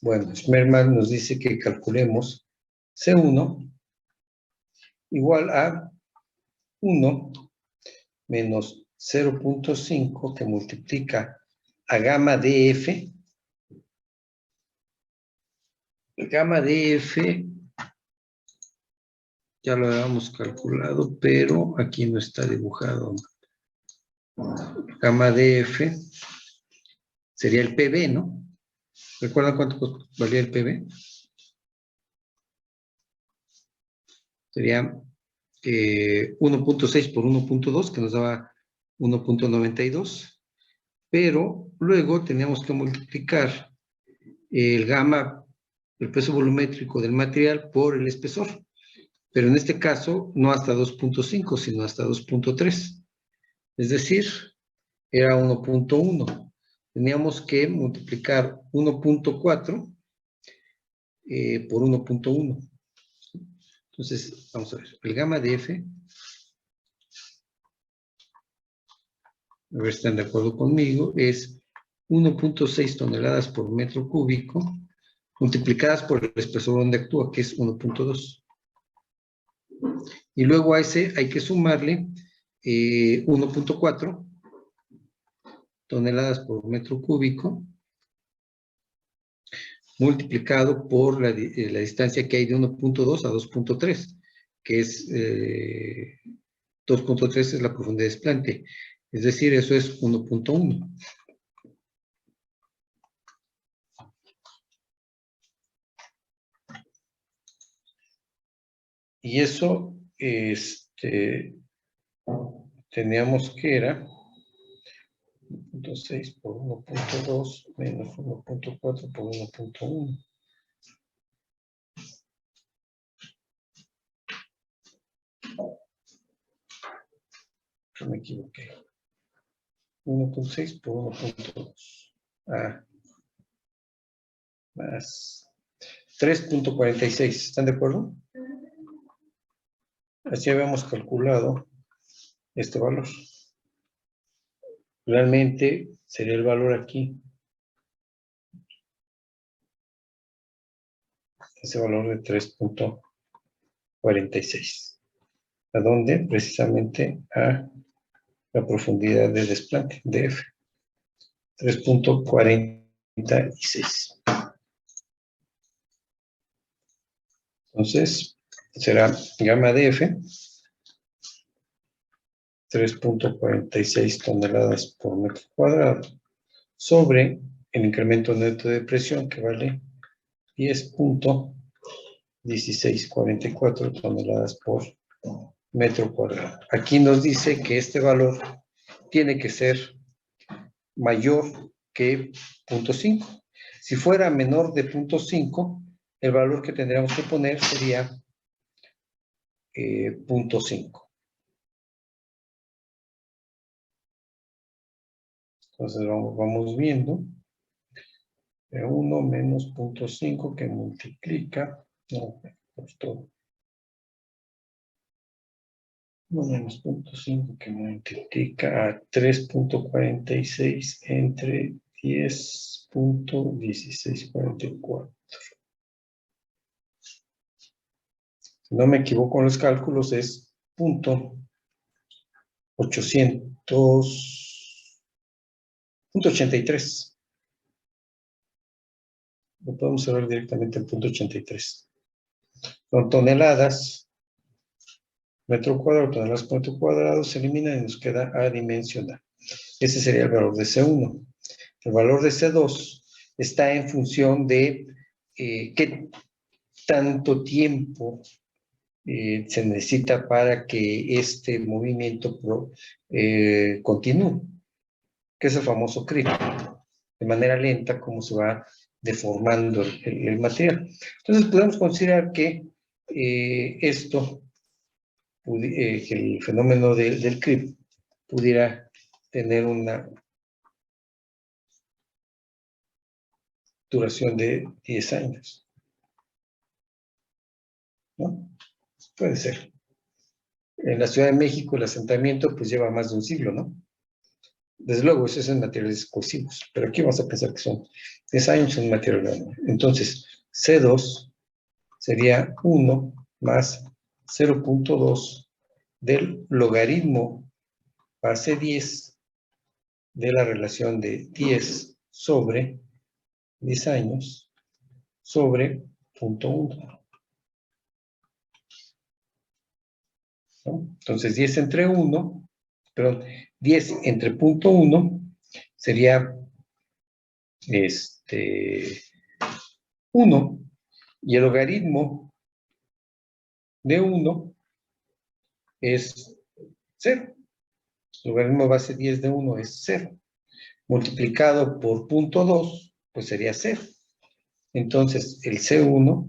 Bueno, Schmermann nos dice que calculemos C1 igual a 1 menos 0.5 que multiplica a gamma DF. Gamma DF ya lo habíamos calculado, pero aquí no está dibujado. Gamma DF sería el PB, ¿no? ¿Recuerdan cuánto valía el PB? Sería 1.6 por 1.2, que nos daba 1.92, pero luego teníamos que multiplicar el gamma, el peso volumétrico del material, por el espesor. Pero en este caso, no hasta 2.5, sino hasta 2.3. Es decir, era 1.1. Teníamos que multiplicar 1.4 por 1.1. Entonces, vamos a ver. El gamma de F, a ver si están de acuerdo conmigo, es 1.6 toneladas por metro cúbico multiplicadas por el espesor donde actúa, que es 1.2. Y luego a ese hay que sumarle 1.4 toneladas por metro cúbico multiplicado por la distancia que hay de 1.2 a 2.3, que es 2.3 es la profundidad de desplante. Es decir, eso es 1.1. Y eso, teníamos que era 1.6 por 1.2 menos 1.4 por 1.1. Me equivoqué. 1.6 por 1.2. Más 3.46. ¿Están de acuerdo? Así habíamos calculado este valor. Realmente sería el valor aquí. Ese valor de 3.46. ¿A dónde? Precisamente a la profundidad de desplante, de F. 3.46. Entonces, será gamma de F, 3.46 toneladas por metro cuadrado, sobre el incremento neto de presión, que vale 10.1644 toneladas por metro cuadrado. Aquí nos dice que este valor tiene que ser mayor que 0.5. Si fuera menor de 0.5, el valor que tendríamos que poner sería 0.5. Entonces vamos viendo. 1 menos 0.5 que multiplica. No, pues todo. 1 menos 0.5 que multiplica a 3.46 entre 10.1644. Si no me equivoco en los cálculos, es 0.83. Lo podemos ver directamente en 0.83. Son toneladas, metro cuadrado, toneladas por metro cuadrado, se elimina y nos queda adimensional. Ese sería el valor de C1. El valor de C2 está en función de qué tanto tiempo se necesita para que este movimiento continúe, que es el famoso creep, de manera lenta, como se va deformando el material. Entonces podemos considerar que que el fenómeno del creep pudiera tener una duración de 10 años, ¿no? Puede ser. En la Ciudad de México el asentamiento pues lleva más de un siglo, ¿no? Desde luego, eso es en materiales cohesivos, pero aquí vamos a pensar que son 10 años en material grande. Entonces, C2 sería 1 más 0.2 del logaritmo base 10 de la relación de 10 sobre 10 años sobre 0.1. ¿No? Entonces, 10 entre 1, perdón, 10 entre 0.1 sería 1, y el logaritmo de 1 es 0. El logaritmo base 10 de 1 es 0. Multiplicado por 0.2, pues sería 0. Entonces, el C1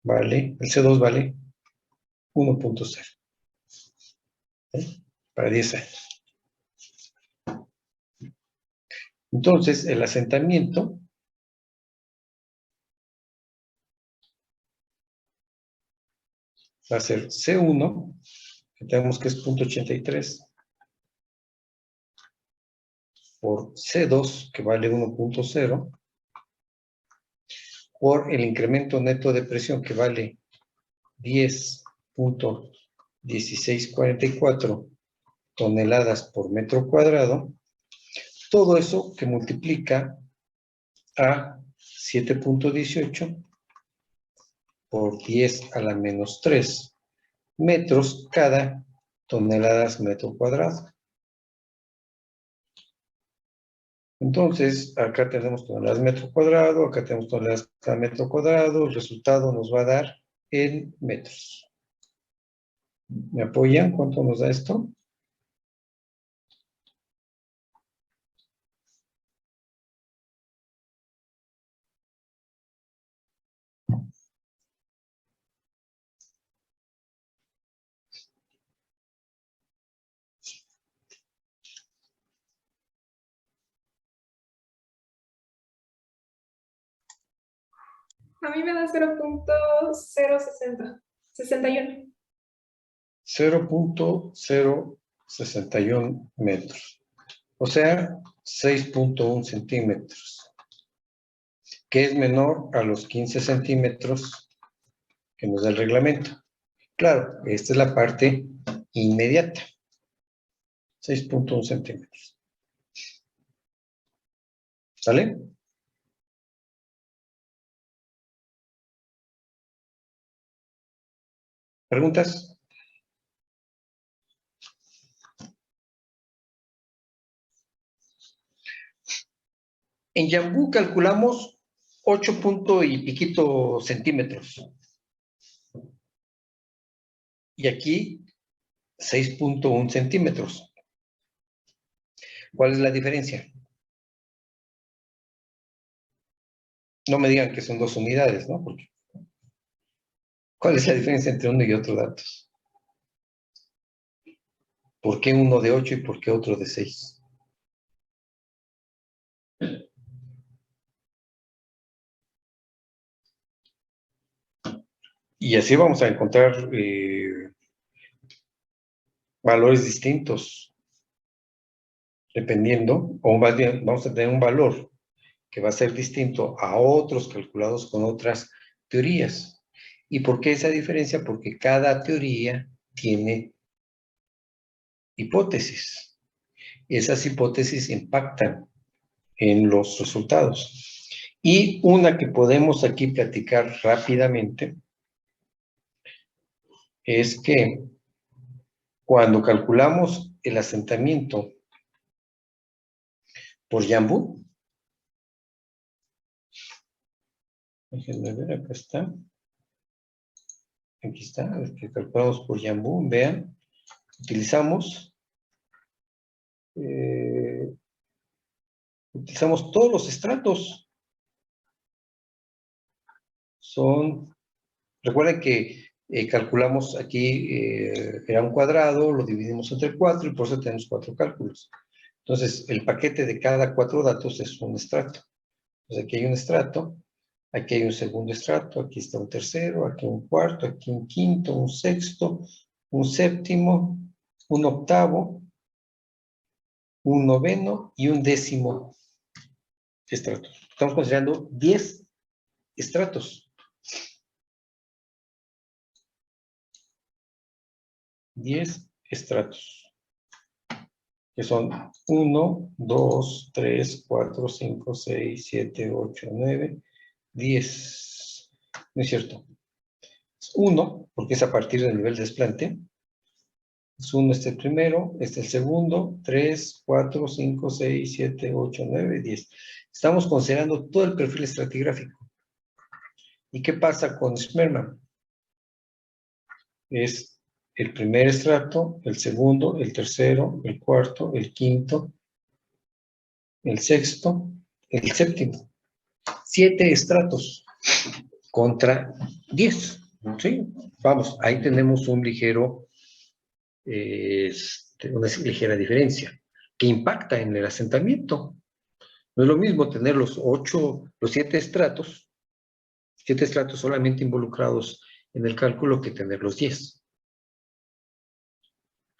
vale, el C2 vale 1.0. ¿Sí? Para 10 años. Entonces, el asentamiento va a ser C1, que tenemos que es 0.83, por C2, que vale 1.0, por el incremento neto de presión, que vale 10.1644 toneladas por metro cuadrado. Todo eso que multiplica a 7.18 por 10 a la menos 3 metros cada toneladas metro cuadrado. Entonces, acá tenemos toneladas metro cuadrado, acá tenemos toneladas cada metro cuadrado, el resultado nos va a dar en metros. ¿Me apoyan? ¿Cuánto nos da esto? A mí me da 0.060. 61. 0.061 metros. O sea, 6.1 centímetros, que es menor a los 15 centímetros que nos da el reglamento. Claro, esta es la parte inmediata. 6.1 centímetros. ¿Sale? ¿Preguntas? En Yambú calculamos 8 punto y piquito centímetros. Y aquí 6.1 centímetros. ¿Cuál es la diferencia? No me digan que son 2 unidades, ¿no? Porque, ¿cuál es la diferencia entre uno y otro datos? ¿Por qué uno de 8 y por qué otro de 6? Y así vamos a encontrar valores distintos, dependiendo, o más bien vamos a tener un valor que va a ser distinto a otros calculados con otras teorías. ¿Y por qué esa diferencia? Porque cada teoría tiene hipótesis. Esas hipótesis impactan en los resultados. Y una que podemos aquí platicar rápidamente es que cuando calculamos el asentamiento por Yambú, déjenme ver, acá está. Aquí está, el que calculamos por Yambú, vean, utilizamos todos los estratos. Recuerden que calculamos aquí, era un cuadrado, lo dividimos entre 4 y por eso tenemos 4 cálculos. Entonces, el paquete de cada 4 datos es un estrato. Entonces, aquí hay un estrato, aquí hay un segundo estrato, aquí está un tercero, aquí un cuarto, aquí un quinto, un sexto, un séptimo, un octavo, un noveno y un décimo estrato. Estamos considerando 10 estratos. 10 estratos, que son 1, 2, 3, 4, 5, 6, 7, 8, 9, 10. No es cierto. Es 1, porque es a partir del nivel de desplante. Es 1 este el primero, este el segundo, 3, 4, 5, 6, 7, 8, 9, 10. Estamos considerando todo el perfil estratigráfico. ¿Y qué pasa con Smerman? Es el primer estrato, el segundo, el tercero, el cuarto, el quinto, el sexto, el séptimo. 7 estratos contra 10. ¿Sí? Vamos, ahí tenemos un ligero, una ligera diferencia que impacta en el asentamiento. No es lo mismo tener los 7 estratos solamente involucrados en el cálculo que tener los 10.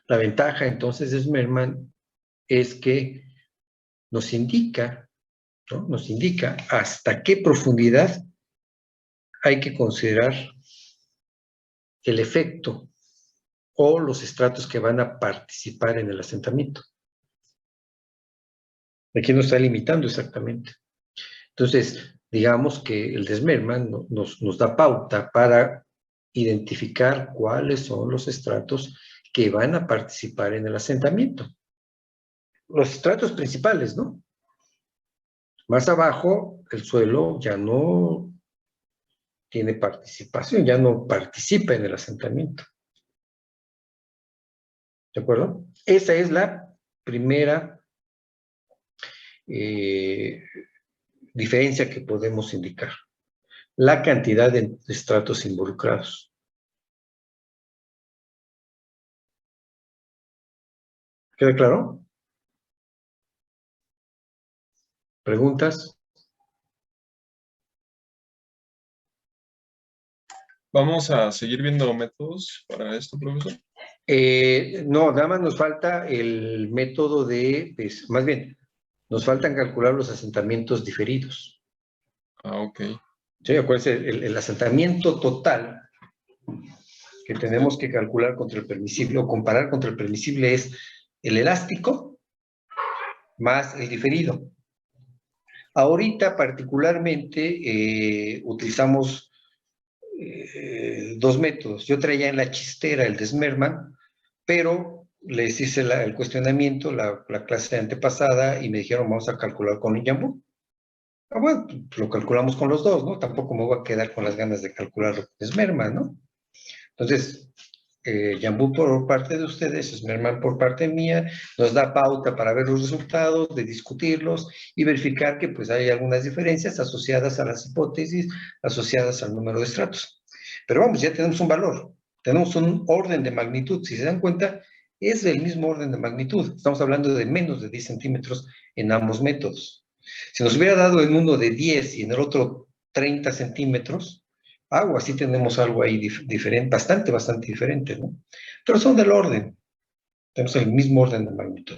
La ventaja entonces de Smerman es que nos indica, ¿no? Nos indica hasta qué profundidad hay que considerar el efecto o los estratos que van a participar en el asentamiento. Aquí nos está limitando exactamente. Entonces, digamos que el de Smerman nos da pauta para identificar cuáles son los estratos que van a participar en el asentamiento. Los estratos principales, ¿no? Más abajo, el suelo ya no tiene participación, ya no participa en el asentamiento. ¿De acuerdo? Esa es la primera diferencia que podemos indicar. La cantidad de estratos involucrados. ¿Queda claro? ¿Preguntas? ¿Vamos a seguir viendo métodos para esto, profesor? No, nada más nos falta el método de, pues, más bien, nos faltan calcular los asentamientos diferidos. Ah, ok. Sí, acuérdense, el asentamiento total que tenemos que calcular contra el permisible o comparar contra el permisible es el elástico más el diferido. Ahorita particularmente utilizamos dos métodos. Yo traía en la chistera el de Smerman, pero les hice el cuestionamiento la clase antepasada y me dijeron vamos a calcular con el Jambu. Ah, bueno, pues lo calculamos con los dos, ¿no? Tampoco me voy a quedar con las ganas de calcularlo con Smerman, ¿no? Entonces, Jambu por parte de ustedes, Smerman por parte mía, nos da pauta para ver los resultados, de discutirlos y verificar que pues hay algunas diferencias asociadas a las hipótesis, asociadas al número de estratos. Pero vamos, ya tenemos un valor, tenemos un orden de magnitud. Si se dan cuenta, es del mismo orden de magnitud. Estamos hablando de menos de 10 centímetros en ambos métodos. Si nos hubiera dado en uno de 10 y en el otro 30 centímetros, o así tenemos algo ahí diferente, bastante diferente, ¿no? Pero son del orden, tenemos el mismo orden de magnitud.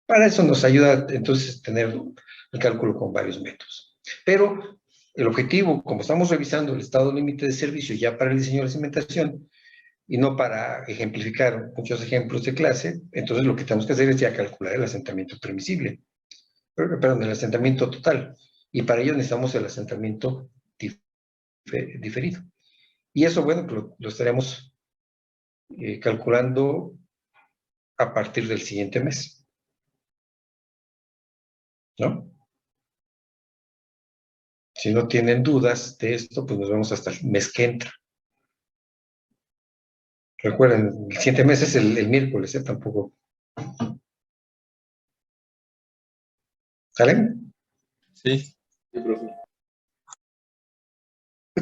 Para eso nos ayuda entonces tener el cálculo con varios métodos. Pero el objetivo, como estamos revisando el estado límite de servicio ya para el diseño de la cimentación y no para ejemplificar muchos ejemplos de clase, entonces lo que tenemos que hacer es ya calcular el asentamiento permisible, perdón, el asentamiento total. Y para ello necesitamos el asentamiento diferido. Y eso, bueno, pues lo estaremos calculando a partir del siguiente mes, ¿no? Si no tienen dudas de esto, pues nos vemos hasta el mes que entra. Recuerden, el siguiente mes es el miércoles, tampoco. ¿Salen? Sí. Sí, profe.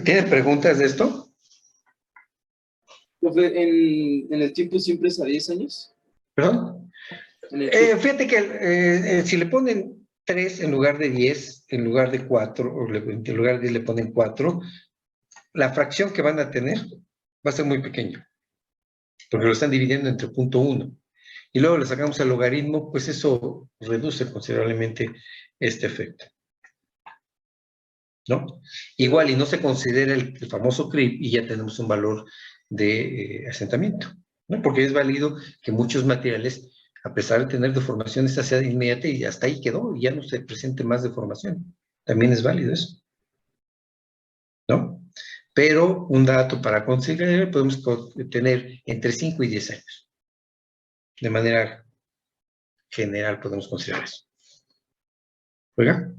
¿Tienen preguntas de esto? Profe, ¿en el tiempo siempre es a 10 años? ¿Perdón? En el tiempo. Fíjate que si le ponen 3 en lugar de 10, en lugar de 4, o en lugar de 10 le ponen 4, la fracción que van a tener va a ser muy pequeña, porque lo están dividiendo entre 0.1. Y luego le sacamos el logaritmo, pues eso reduce considerablemente este efecto, ¿no? Igual y no se considera el famoso CRIP y ya tenemos un valor de asentamiento, ¿no? Porque es válido que muchos materiales, a pesar de tener deformación, esta sea inmediata y hasta ahí quedó y ya no se presente más deformación. También es válido eso, ¿no? Pero un dato para considerar, podemos tener entre 5 y 10 años. De manera general podemos considerar eso. ¿Oiga?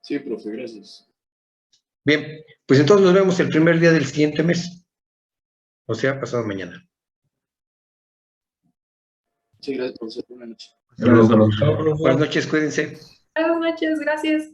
Sí, profe, gracias. Bien, pues entonces nos vemos el primer día del siguiente mes. O sea, pasado mañana. Sí, gracias, profesor. Buenas noches. Hasta luego, Chao, profesor. profesor. Buenas noches, cuídense. Buenas noches, gracias.